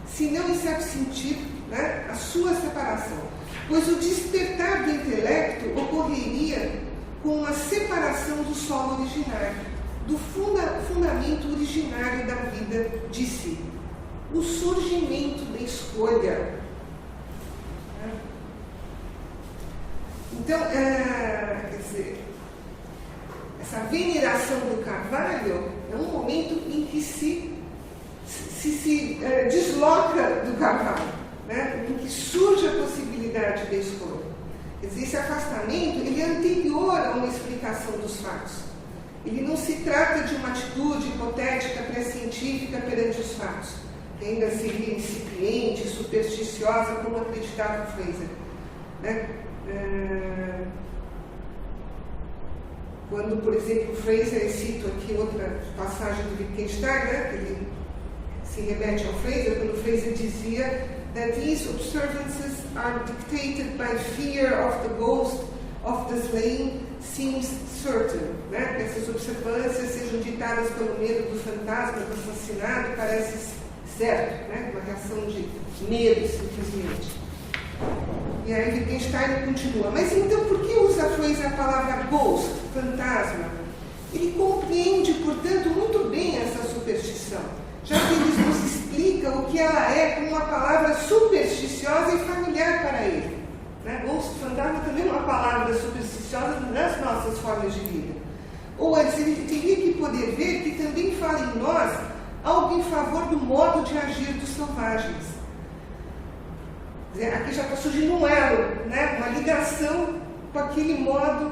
se não em certo sentido, a sua separação, pois o despertar do intelecto ocorreria com a separação do solo originário, do fundamento originário da vida de si, o surgimento da escolha. Então, quer dizer, essa veneração do carvalho é um momento em que se desloca do carvalho, em que surge a possibilidade da escolha. Quer dizer, esse afastamento ele é anterior a uma explicação dos fatos. Ele não se trata de uma atitude hipotética pré-científica perante os fatos, que ainda seria incipiente, supersticiosa, como acreditava Fraser. Quando, por exemplo, Fraser, eu cito aqui outra passagem do Wittgenstein, que ele se remete ao Fraser, quando Fraser dizia that these observances are dictated by fear of the ghost of the slain seems certain. Que essas observâncias sejam ditadas pelo medo do fantasma do assassinado parece certo, uma reação de medo, simplesmente. E aí Wittgenstein continua: mas então por que usa Fraser a palavra ghost, fantasma? Ele compreende, portanto, muito bem essa superstição, já que ele nos explica o que ela é com uma palavra supersticiosa e familiar para ele. Ghost, fantasma, também é uma palavra supersticiosa nas nossas formas de vida. Ou antes, ele teria que poder ver que também fala em nós algo em favor do modo de agir dos selvagens. Aqui já está surgindo um elo, uma ligação com aquele modo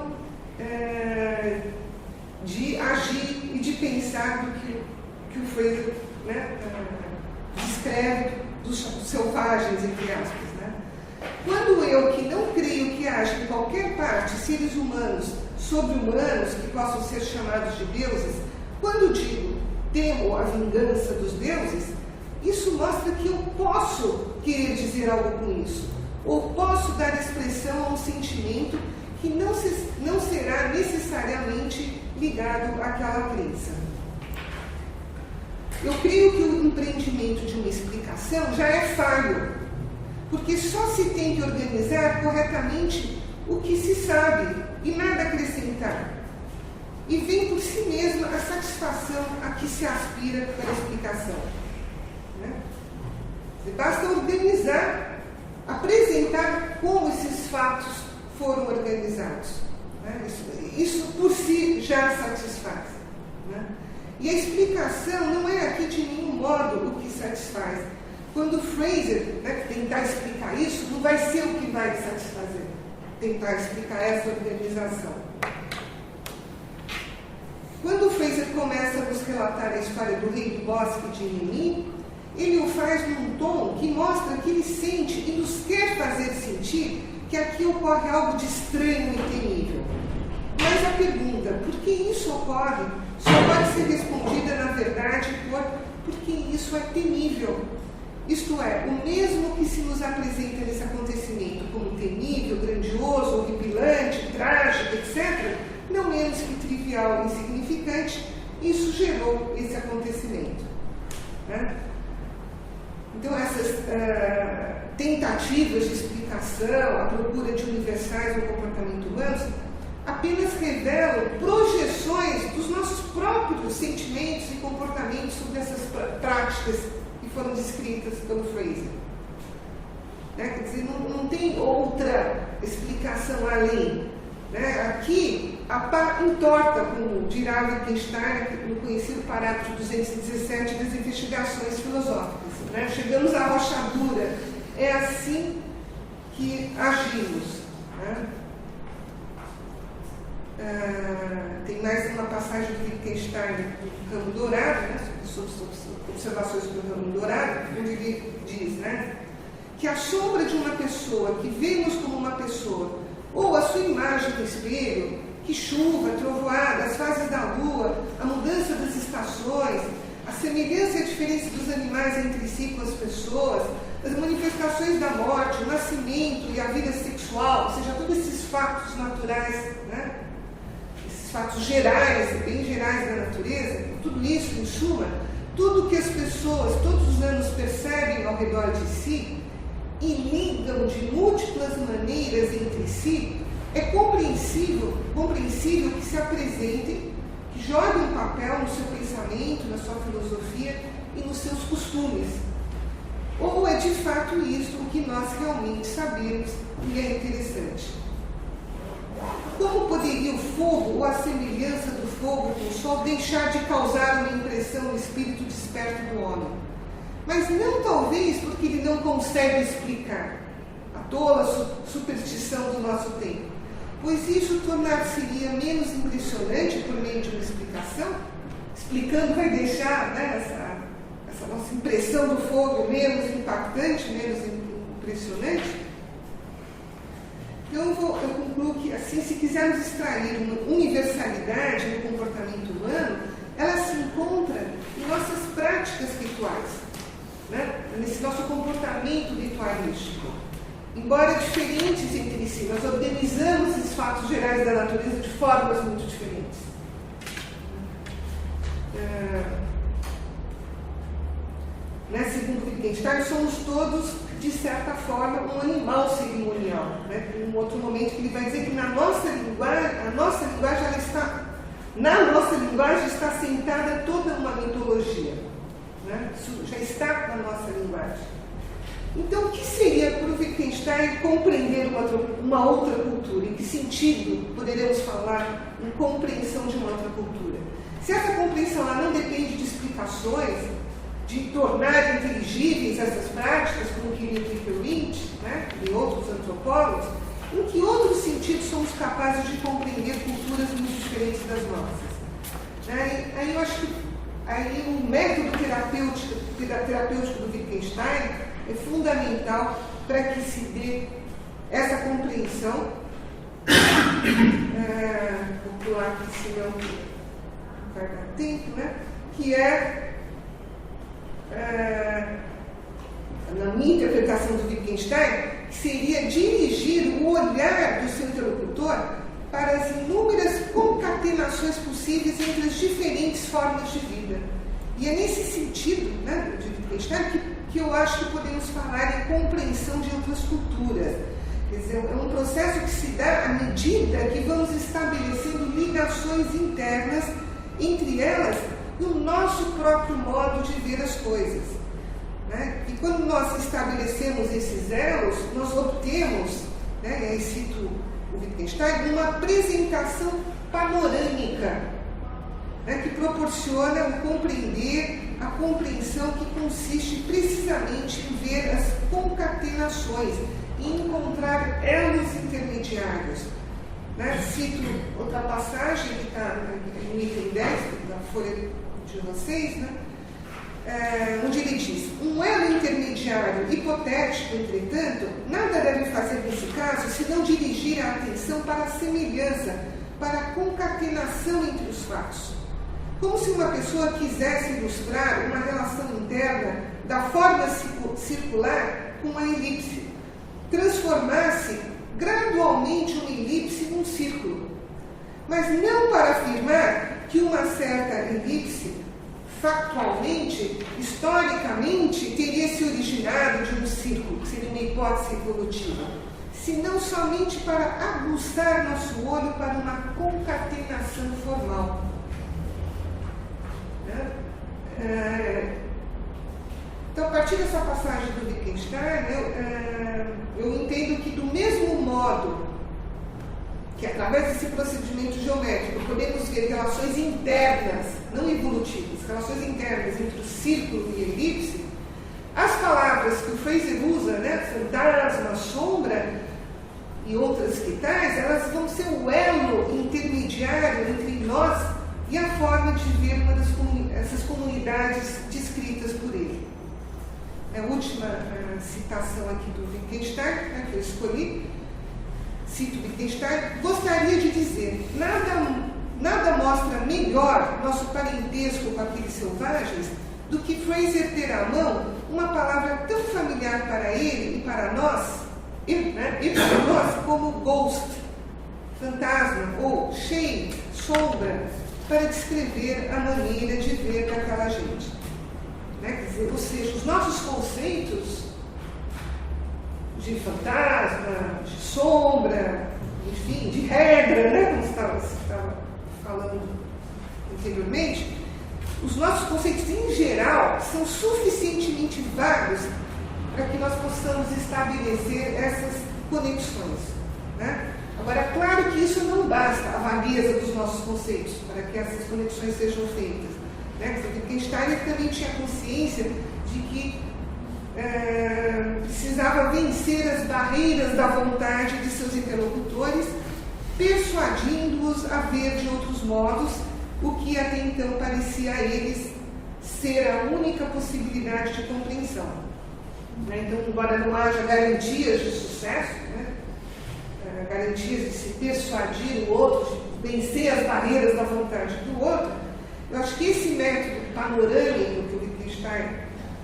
de agir e de pensar do que o Fraser descreve dos selvagens, entre aspas. Quando eu, que não creio que haja em qualquer parte seres humanos sobre-humanos que possam ser chamados de deuses, quando digo temo a vingança dos deuses, isso mostra que eu posso querer dizer algo com isso, ou posso dar expressão a um sentimento que não será necessariamente ligado àquela crença. Eu creio que o empreendimento de uma explicação já é falho, porque só se tem que organizar corretamente o que se sabe e nada acrescentar. E vem por si mesma a satisfação a que se aspira pela explicação. Basta organizar, apresentar como esses fatos foram organizados. Isso por si já satisfaz. E a explicação não é aqui de nenhum modo o que satisfaz. Quando Fraser tentar explicar isso, não vai ser o que vai satisfazer, tentar explicar essa organização. Quando Fraser começa a nos relatar a história do rei do bosque de Nemi, ele o faz num tom que mostra que ele sente e nos quer fazer sentir que aqui ocorre algo de estranho e temível. Mas a pergunta, por que isso ocorre, só pode ser respondida, na verdade, porque isso é temível. Isto é, o mesmo que se nos apresenta nesse acontecimento como temível, grandioso, horripilante, trágico, etc., não menos que trivial e insignificante, isso gerou esse acontecimento. Né? Então, essas tentativas de explicação, a procura de universais no comportamento humano, apenas revelam projeções dos nossos próprios sentimentos e comportamentos sobre essas práticas que foram descritas pelo Fraser. Né? Quer dizer, não tem outra explicação além. Né? Aqui, a pá entorta, como dirá Wittgenstein no conhecido parágrafo 217 das investigações filosóficas. Né? Chegamos à rochadura. É assim que agimos. Né? Tem mais uma passagem do Wittgenstein do ramo dourado, né? sobre observações sobre o ramo dourado, onde ele diz, né, que a sombra de uma pessoa que vemos como uma pessoa, ou a sua imagem no espelho, que chuva, trovoada, as fases da lua, a mudança das estações, a semelhança e a diferença dos animais entre si com as pessoas, as manifestações da morte, o nascimento e a vida sexual, ou seja, todos esses fatos naturais, né? Esses fatos gerais, bem gerais da natureza, tudo isso, em suma, tudo que as pessoas todos os anos percebem ao redor de si e ligam de múltiplas maneiras entre si, é compreensível que se apresentem, que joguem um papel no seu pensamento, na sua filosofia e nos seus costumes. Ou é de fato isso o que nós realmente sabemos e é interessante. Como poderia o fogo ou a semelhança do fogo com o sol deixar de causar uma impressão no espírito desperto do homem? Mas não talvez porque ele não consegue explicar a tola superstição do nosso tempo, pois isso tornar-se-ia menos impressionante por meio de uma explicação. Explicando vai deixar, né, essa nossa impressão do fogo menos impactante, menos impressionante. Então eu concluo que, assim, se quisermos extrair uma universalidade no comportamento humano, ela se encontra em nossas práticas rituais, né? Nesse nosso comportamento ritualístico. Embora diferentes entre si, nós organizamos esses fatos gerais da natureza de formas muito diferentes. Segundo Wittgenstein, somos todos, de certa forma, um animal cerimonial. Né? Em um outro momento que ele vai dizer que na nossa linguagem está sentada toda uma mitologia. Né? Isso já está na nossa linguagem. Então, o que seria para o Wittgenstein compreender uma outra cultura? Em que sentido poderemos falar em compreensão de uma outra cultura? Se essa compreensão ela não depende de explicações, de tornar inteligíveis essas práticas, como queria Kierkegaard, né, e outros antropólogos, em que outros sentidos somos capazes de compreender culturas muito diferentes das nossas? Né? Aí eu acho que o método terapêutico do Wittgenstein é fundamental para que se dê essa compreensão. Vou pular aqui, senão não vai dar tempo, né? Que é, na minha interpretação do Wittgenstein, seria dirigir o olhar do seu interlocutor para as inúmeras concatenações possíveis entre as diferentes formas de vida. E é nesse sentido, né, de Wittgenstein, que eu acho que podemos falar em compreensão de outras culturas. Quer dizer, é um processo que se dá à medida que vamos estabelecendo ligações internas entre elas e o nosso próprio modo de ver as coisas. Né? E quando nós estabelecemos esses elos, nós obtemos, né, e aí cito o Wittgenstein, uma apresentação panorâmica, né, que proporciona o compreender, a compreensão que consiste precisamente em ver as concatenações, em encontrar elos intermediários. Né? Cito outra passagem que está no item 10 da folha de vocês, né? Onde ele diz: um elo intermediário hipotético, entretanto, nada deve fazer nesse caso senão dirigir a atenção para a semelhança, para a concatenação entre os fatos. Como se uma pessoa quisesse ilustrar uma relação interna da forma circular com uma elipse, transformasse gradualmente uma elipse num círculo, mas não para afirmar que uma certa elipse, factualmente, historicamente, teria se originado de um círculo, que seria uma hipótese evolutiva, senão somente para aguçar nosso olho para uma concatenação formal. Então, a partir dessa passagem do Wittgenstein, eu entendo que, do mesmo modo que, através desse procedimento geométrico, podemos ver relações internas, não evolutivas, relações internas entre o círculo e a elipse, as palavras que o Frazer usa, fantasma, sombra e outras que tais, elas vão ser o elo intermediário entre nós e a forma de ver essas comunidades descritas por ele. A última citação aqui do Wittgenstein, que eu escolhi, cito Wittgenstein, gostaria de dizer, nada mostra melhor nosso parentesco com aqueles selvagens do que Frazer ter à mão uma palavra tão familiar para ele e para nós, como ghost, fantasma, ou shade, sombra, para descrever a maneira de ver daquela gente. Quer dizer, ou seja, os nossos conceitos de fantasma, de sombra, enfim, de regra, como estava falando anteriormente, os nossos conceitos em geral são suficientemente vagos para que nós possamos estabelecer essas conexões. Agora, é claro que isso não basta, a vagueza dos nossos conceitos, para que essas conexões sejam feitas. Wittgenstein também tinha consciência de que precisava vencer as barreiras da vontade de seus interlocutores, persuadindo-os a ver de outros modos o que até então parecia a eles ser a única possibilidade de compreensão. Então, embora não haja garantias de sucesso, garantias de se persuadir o outro, de vencer as barreiras da vontade do outro, eu acho que esse método panorâmico que o Wittgenstein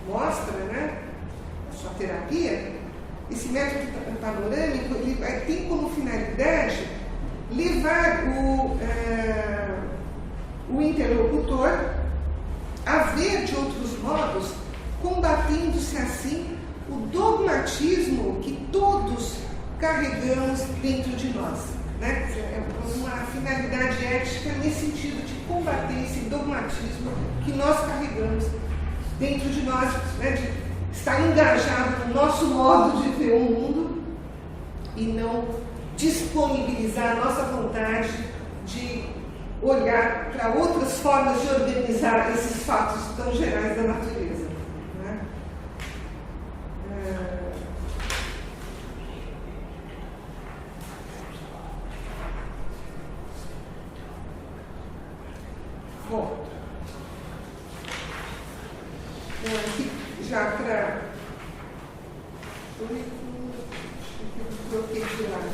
mostra, na sua terapia, esse método panorâmico, ele tem como finalidade levar o interlocutor a ver de outros modos, combatendo-se assim o dogmatismo que todos carregamos dentro de nós. É uma finalidade ética nesse sentido de combater esse dogmatismo que nós carregamos dentro de nós, de estar engajado no nosso modo de ver o mundo e não disponibilizar a nossa vontade de olhar para outras formas de organizar esses fatos tão gerais da natureza. Bom, aqui já para... Troquei de lado.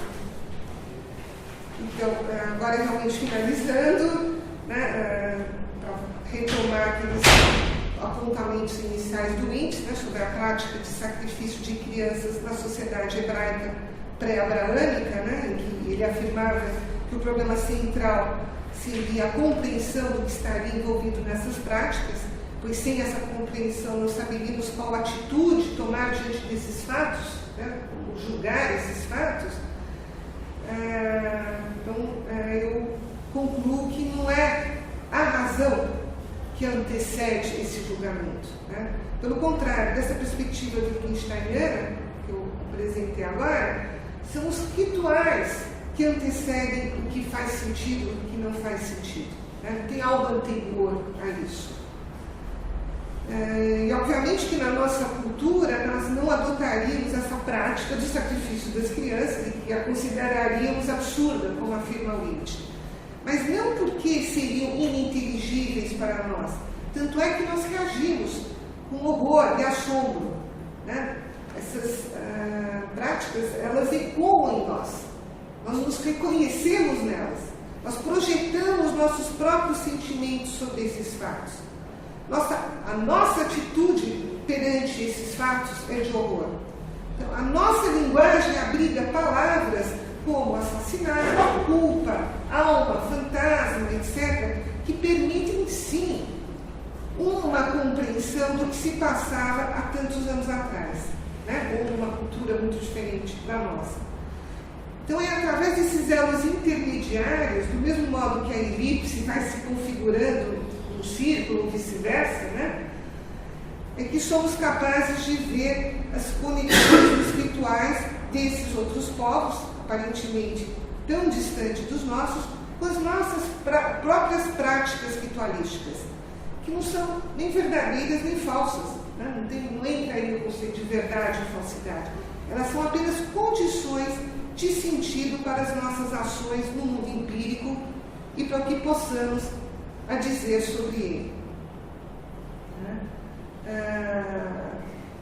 Então, agora realmente finalizando, para retomar aqueles apontamentos iniciais do Wintz, sobre a prática de sacrifício de crianças na sociedade hebraica pré-abraâmica, em que ele afirmava que o problema central seria a compreensão do que estaria envolvido nessas práticas, pois sem essa compreensão não saberíamos qual atitude tomar diante desses fatos, como julgar esses fatos. Eu concluo que não é a razão que antecede esse julgamento. Pelo contrário, dessa perspectiva wittgensteiniana, que eu apresentei agora, são os rituais que antecedem o que faz sentido e o que não faz sentido. Tem algo anterior a isso. E obviamente que na nossa cultura nós não adotaríamos essa prática de sacrifício das crianças e que a consideraríamos absurda, como afirma Wintz. Mas não porque seriam ininteligíveis para nós. Tanto é que nós reagimos com horror e assombro. Essas práticas, elas ecoam em nós. Nós nos reconhecemos nelas. Nós projetamos nossos próprios sentimentos sobre esses fatos. A nossa atitude perante esses fatos é de horror. Então, a nossa linguagem abriga palavras como assassinato, culpa, alma, fantasma, etc., que permitem, sim, uma compreensão do que se passava há tantos anos atrás, né? Ou uma cultura muito diferente da nossa. Então, é através desses elos intermediários, do mesmo modo que a elipse vai se configurando um círculo, ou vice-versa, né? É que somos capazes de ver as conexões espirituais desses outros povos, aparentemente tão distantes dos nossos, com as nossas próprias práticas ritualísticas, que não são nem verdadeiras nem falsas, né? Não entra aí o conceito de verdade ou falsidade. Elas são apenas condições de sentido para as nossas ações no mundo empírico e para o que possamos a dizer sobre ele.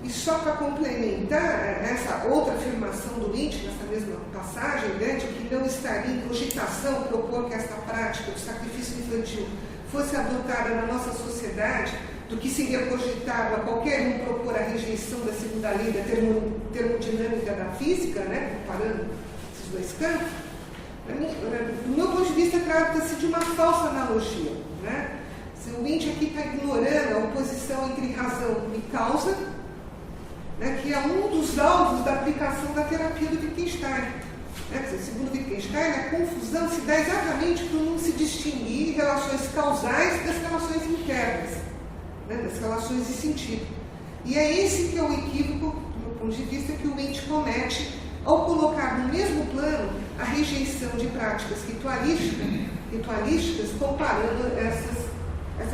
E só para complementar essa outra afirmação do Lynch, nessa mesma passagem, né, de que não estaria em cogitação propor que esta prática do sacrifício infantil fosse adotada na nossa sociedade, do que seria cogitado a qualquer um propor a rejeição da segunda lei da termodinâmica da física, né, comparando esses dois campos, do meu ponto de vista, trata-se de uma falsa analogia. Né? O Lynch aqui está ignorando a oposição entre razão e causa, né, que é um dos alvos da aplicação da terapia do Wittgenstein. Né? Segundo Wittgenstein, a confusão se dá exatamente por não se distinguir relações causais das relações internas, né, das relações de sentido. E é esse que é o equívoco, do meu ponto de vista, que o Lynch comete ao colocar no mesmo plano a rejeição de práticas ritualísticas, comparando essa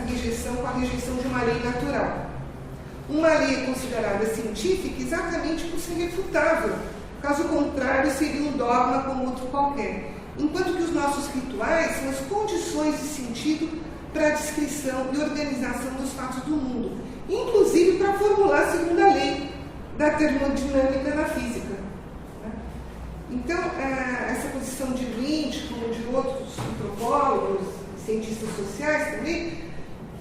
rejeição com a rejeição de uma lei natural. Uma lei é considerada científica exatamente por ser refutável. Caso contrário, seria um dogma como outro qualquer. Enquanto que os nossos rituais são as condições de sentido para a descrição e organização dos fatos do mundo, inclusive para formular a segunda lei da termodinâmica na física. Então, essa posição de Lynch, como de outros antropólogos, cientistas sociais também,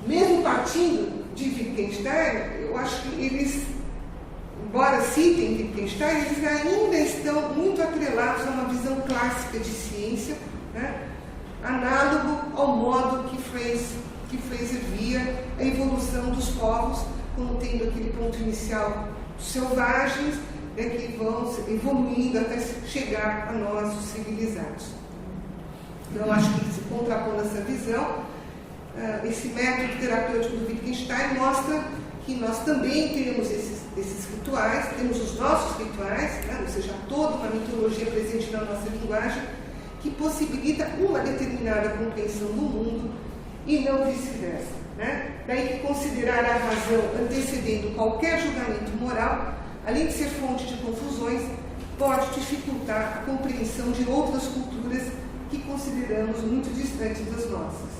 mesmo partindo de Wittgenstein, eu acho que eles, embora citem Wittgenstein, eles ainda estão muito atrelados a uma visão clássica de ciência, né? Análogo ao modo que Fraser via a evolução dos povos, como tendo aquele ponto inicial dos selvagens, né, que vão evoluindo até chegar a nós, os civilizados. Então, eu acho que, se contrapondo essa visão, esse método terapêutico do Wittgenstein mostra que nós também temos esses rituais, temos os nossos rituais, né, ou seja, toda uma mitologia presente na nossa linguagem, que possibilita uma determinada compreensão do mundo e não vice-versa. Né? Daí que considerar a razão antecedendo qualquer julgamento moral, além de ser fonte de confusões, pode dificultar a compreensão de outras culturas que consideramos muito distantes das nossas.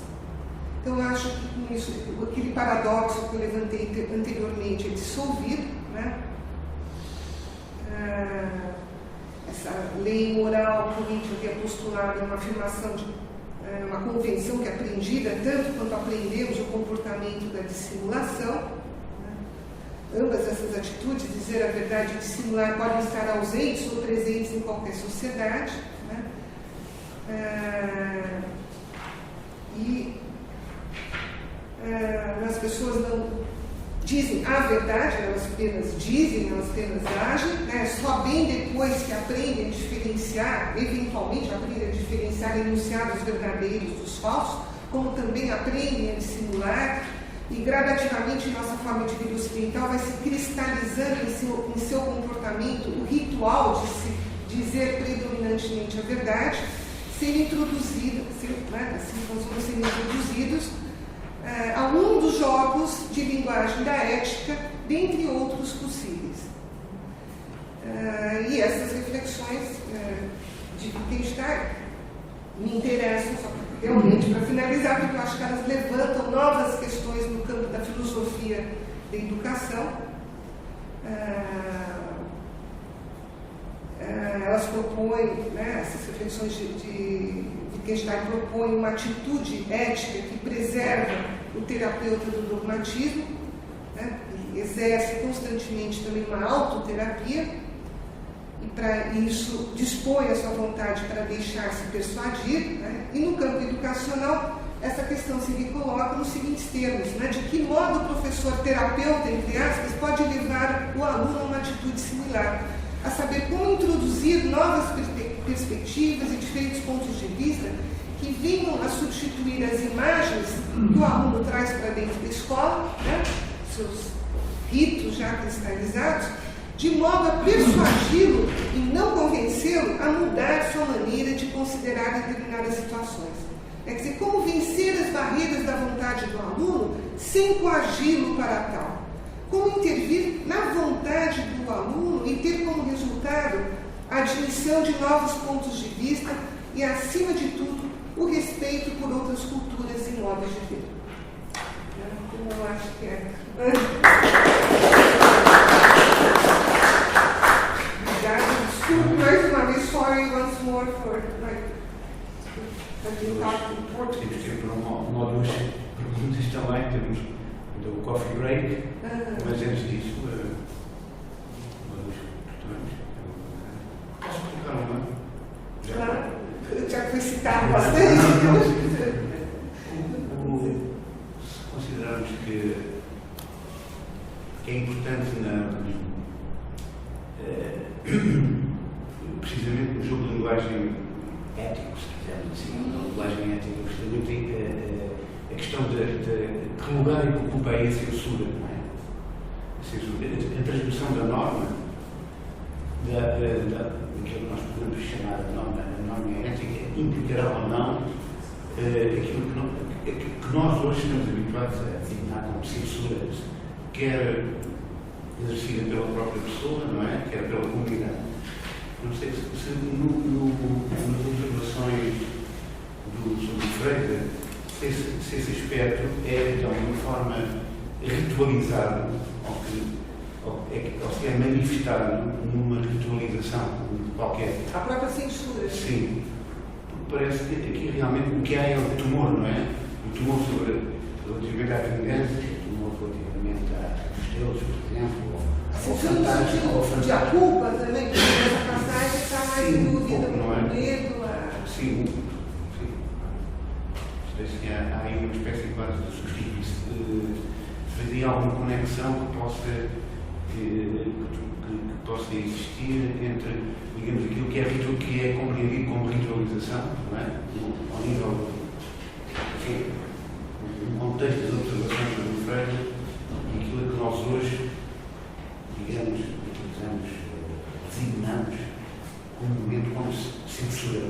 Então, eu acho que com isso, aquele paradoxo que eu levantei anteriormente é dissolvido, né? Essa lei moral que a gente havia postulado é uma afirmação de uma convenção que é aprendida tanto quanto aprendemos o comportamento da dissimulação. Ambas essas atitudes, dizer a verdade e dissimular, podem estar ausentes ou presentes em qualquer sociedade. Né? As pessoas não dizem a verdade, elas apenas dizem, elas apenas agem, né? Só bem depois que aprendem a diferenciar, eventualmente aprendem a diferenciar enunciados verdadeiros dos falsos, como também aprendem a dissimular, e gradativamente nossa forma de vida ocidental vai se cristalizando em seu comportamento o ritual de se dizer predominantemente a verdade, ser introduzido, né? Assim nós vamos ser introduzidos a um dos jogos de linguagem da ética, dentre outros possíveis. E essas reflexões de Wittgenstein me interessam, só realmente para finalizar, porque eu acho que elas levantam novas questões no campo da filosofia da educação. Elas propõem, né, essas reflexões de Wittgenstein propõe uma atitude ética que preserva o terapeuta do dogmatismo, né? E exerce constantemente também uma autoterapia, e para isso dispõe a sua vontade para deixar-se persuadir, né? E no campo educacional, essa questão se lhe coloca nos seguintes termos, né? De que modo o professor terapeuta, entre aspas, pode levar o aluno a uma atitude similar, a saber, como introduzir novas perspectivas e diferentes pontos de vista que venham a substituir as imagens que o aluno traz para dentro da escola, né? Seus ritos já cristalizados, de modo a persuadi-lo e não convencê-lo a mudar sua maneira de considerar determinadas situações. Quer dizer, como vencer as barreiras da vontade do aluno sem coagi-lo para tal. Como intervir na vontade do aluno e ter como resultado a admissão de novos pontos de vista e, acima de tudo, o respeito por outras culturas e modos de vida. Então, eu acho que é. Obrigada. Desculpe mais uma vez. Sorry once more for temos tempo uma ou duas perguntas também. Temos do coffee break, mas antes disso, uma ou duas questões. Posso colocar uma? Claro, já foi citado bastante. Se considerarmos que é importante precisamente no jogo de linguagem ético, se quisermos assim, na linguagem ética, eu gostaria de a questão de que lugar é que ocupa aí a censura, não é? A transgressão da norma, daquilo que nós podemos chamar de norma ética, implicará ou não aquilo que nós hoje estamos habituados a designar como censura, quer exercida pela própria pessoa, não é? Quer pela comunidade. Não sei se nas observações do Freire, se esse aspecto é, então, de uma forma ritualizada, ou se é manifestado numa ritualização qualquer. A própria censura. Sim. Parece que aqui realmente o que há é o temor, não é? O temor relativamente à vingança, o temor relativamente aos deuses, por exemplo, ao fantasma, ao fantasma. A culpa também, porque nessa passagem está mais em dúvida, não é? O medo. Sim. Parece que há aí uma espécie quase de substituição, fazia alguma conexão que possa existir entre, digamos, aquilo que é compreendido como ritualização, não é? Ao nível, enfim, no contexto das observações do Freire, e aquilo que nós hoje, digamos, utilizamos, designamos como momento como censura.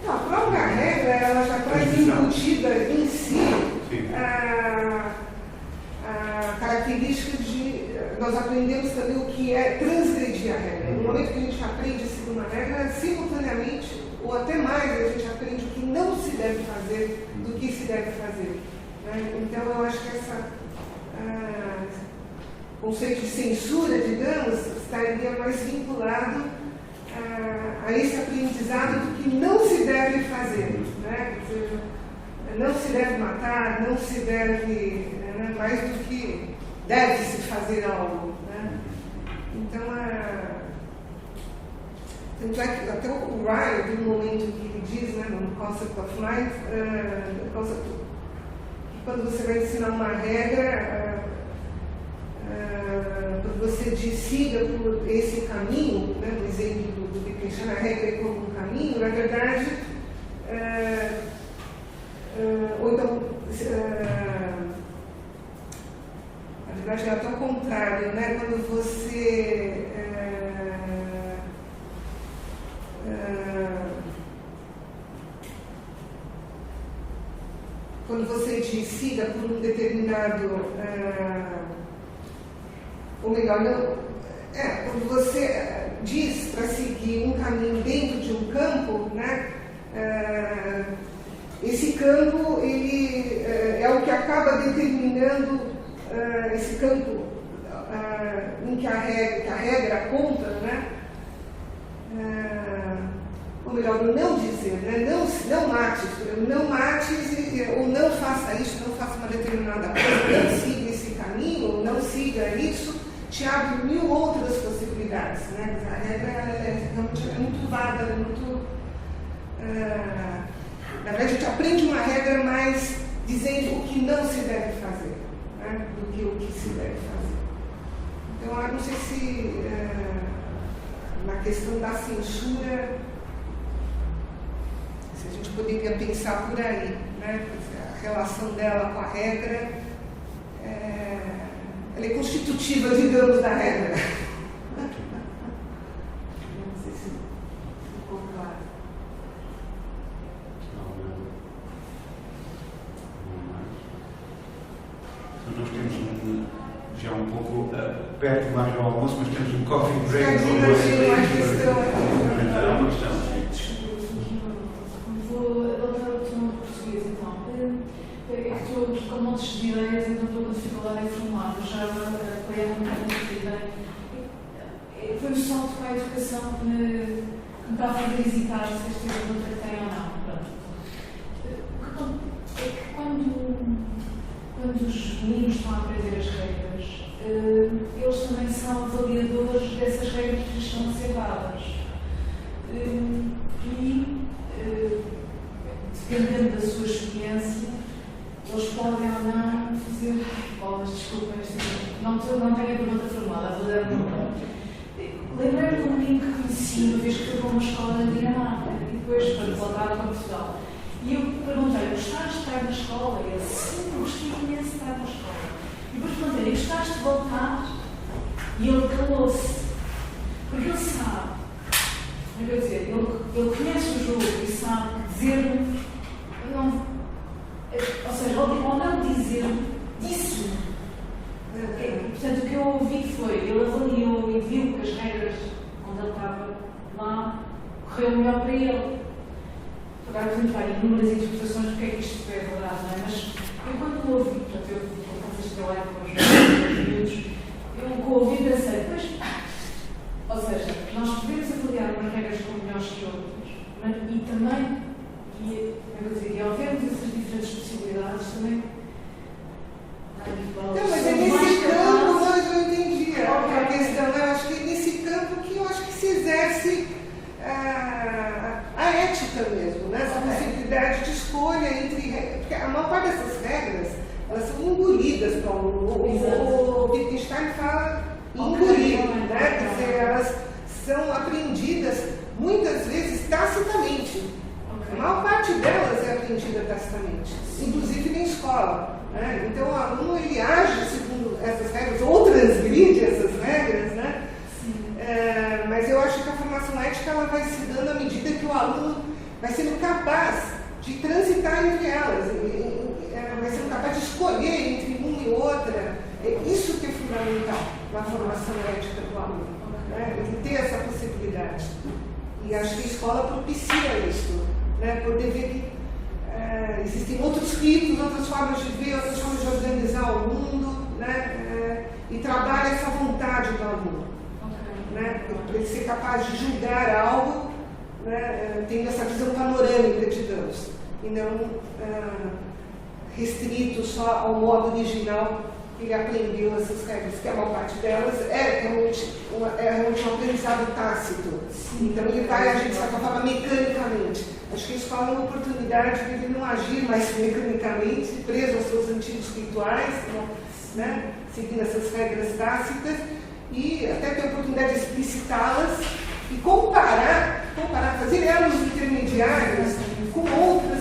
Não, a própria regra, ela já traz embutida em si a característica de... Nós aprendemos também o que é transgredir a regra. No momento que a gente aprende a seguir uma regra, simultaneamente, ou até mais, a gente aprende o que não se deve fazer do que se deve fazer. Né? Então, eu acho que esse conceito de censura, digamos, estaria mais vinculado a esse aprendizado do que não se deve fazer, né? Quer dizer, não se deve matar, não se deve, né? Mais do que deve-se fazer algo, né? Então, tanto é que até o Ryle, tem um momento que ele diz, né, no Concept of Life, que quando você vai ensinar uma regra, quando você siga por esse caminho, né, no exemplo do Wittgenstein, a regra é como um caminho, na verdade, ou então, na verdade é até o contrário, né, quando você diz siga por um determinado ou melhor, não, quando você diz para seguir um caminho dentro de um campo, né, esse campo ele, é o que acaba determinando esse campo em que a regra conta, né? Ou melhor, o não dizer, né? Não mates, ou não faça isso, não faça uma determinada coisa, não siga esse caminho, ou não siga isso, te abre mil outras possibilidades, né? A regra é muito vaga, é muito... na verdade, a gente aprende uma regra mais dizendo o que não se deve fazer, né? Do que o que se deve fazer. Então, eu não sei se na questão da censura, se a gente poderia pensar por aí, né? A relação dela com a regra, ela é constitutiva, digamos, da regra. Não sei se ficou claro. Então, nós temos já um pouco perto mais do almoço, mas temos um coffee break. Vou adotar o tom português, então. É que estou aqui com montes de ideias, então estou com dificuldade em formular. Já apoiei muito a ideia. Foi o salto para a educação que me está a fazer hesitar se este tipo de outra tem ou não. É que quando os meninos estão a aprender as regras, eles também são avaliadores dessas regras que estão a ser dadas. Dependendo da sua experiência, eles podem ou não fazer. Desculpa, não tenho a pergunta formulada, vou dar uma. Lembrei-me de um menino que conheci uma vez que foi para uma escola na Dinamarca e depois foi voltar para Portugal. E eu perguntei-lhe: gostaste de estar na escola? E ele: sim, gostei imenso de estar na escola. E depois perguntei-lhe: gostaste de voltar? E ele calou-se. Porque ele sabe, quer dizer, ele conhece o jogo e sabe dizer, ou seja, ou não dizer, disse-me. Portanto, o que eu ouvi foi, ele avaliou e viu que as regras onde ele estava lá correu melhor para ele. Agora vou entrar em inúmeras interpretações porque é que isto é verdade, não é? Mas eu quando ouvi, portanto, eu faço este trabalho com os miúdos, eu ouvi e pensei, pois, ou seja, nós podemos avaliar umas regras como melhores que outras, mas, e também, e ao vermos essas diferentes possibilidades, também. Não, mas é nesse campo, eu não entendi a questão. Eu acho que é nesse campo que eu acho que se exerce a ética mesmo, né? Essa possibilidade de escolha entre. Porque a maior parte dessas regras, elas são engolidas para o Wittgenstein fala engolir, né? Quer dizer, elas são aprendidas muitas vezes tacitamente. A maior parte delas é aprendida tacitamente, inclusive na escola. Né? Então o aluno ele age segundo essas regras, ou transgride essas regras, né? Mas eu acho que a formação ética ela vai se dando à medida que o aluno vai sendo capaz de transitar entre elas, vai sendo capaz de escolher entre uma e outra. É isso que é fundamental na formação ética do aluno, né? Ele ter essa possibilidade. E acho que a escola propicia isso, né? Poder ver que existem outros ritos, outras formas de ver, outras formas de organizar o mundo, né? E trabalha essa vontade do aluno, né? Para ele ser capaz de julgar algo, né? Tendo essa visão panorâmica, digamos, e não restrito só ao modo original que ele aprendeu essas regras, que a maior parte delas é realmente um aprendizado tácito. Então ele vai agir de certa forma mecanicamente. Acho que a escola é uma oportunidade de ele não agir mais mecanicamente, preso aos seus antigos rituais, né? Seguindo essas regras tácitas, e até ter a oportunidade de explicitá-las e comparar, fazer elos intermediários com outras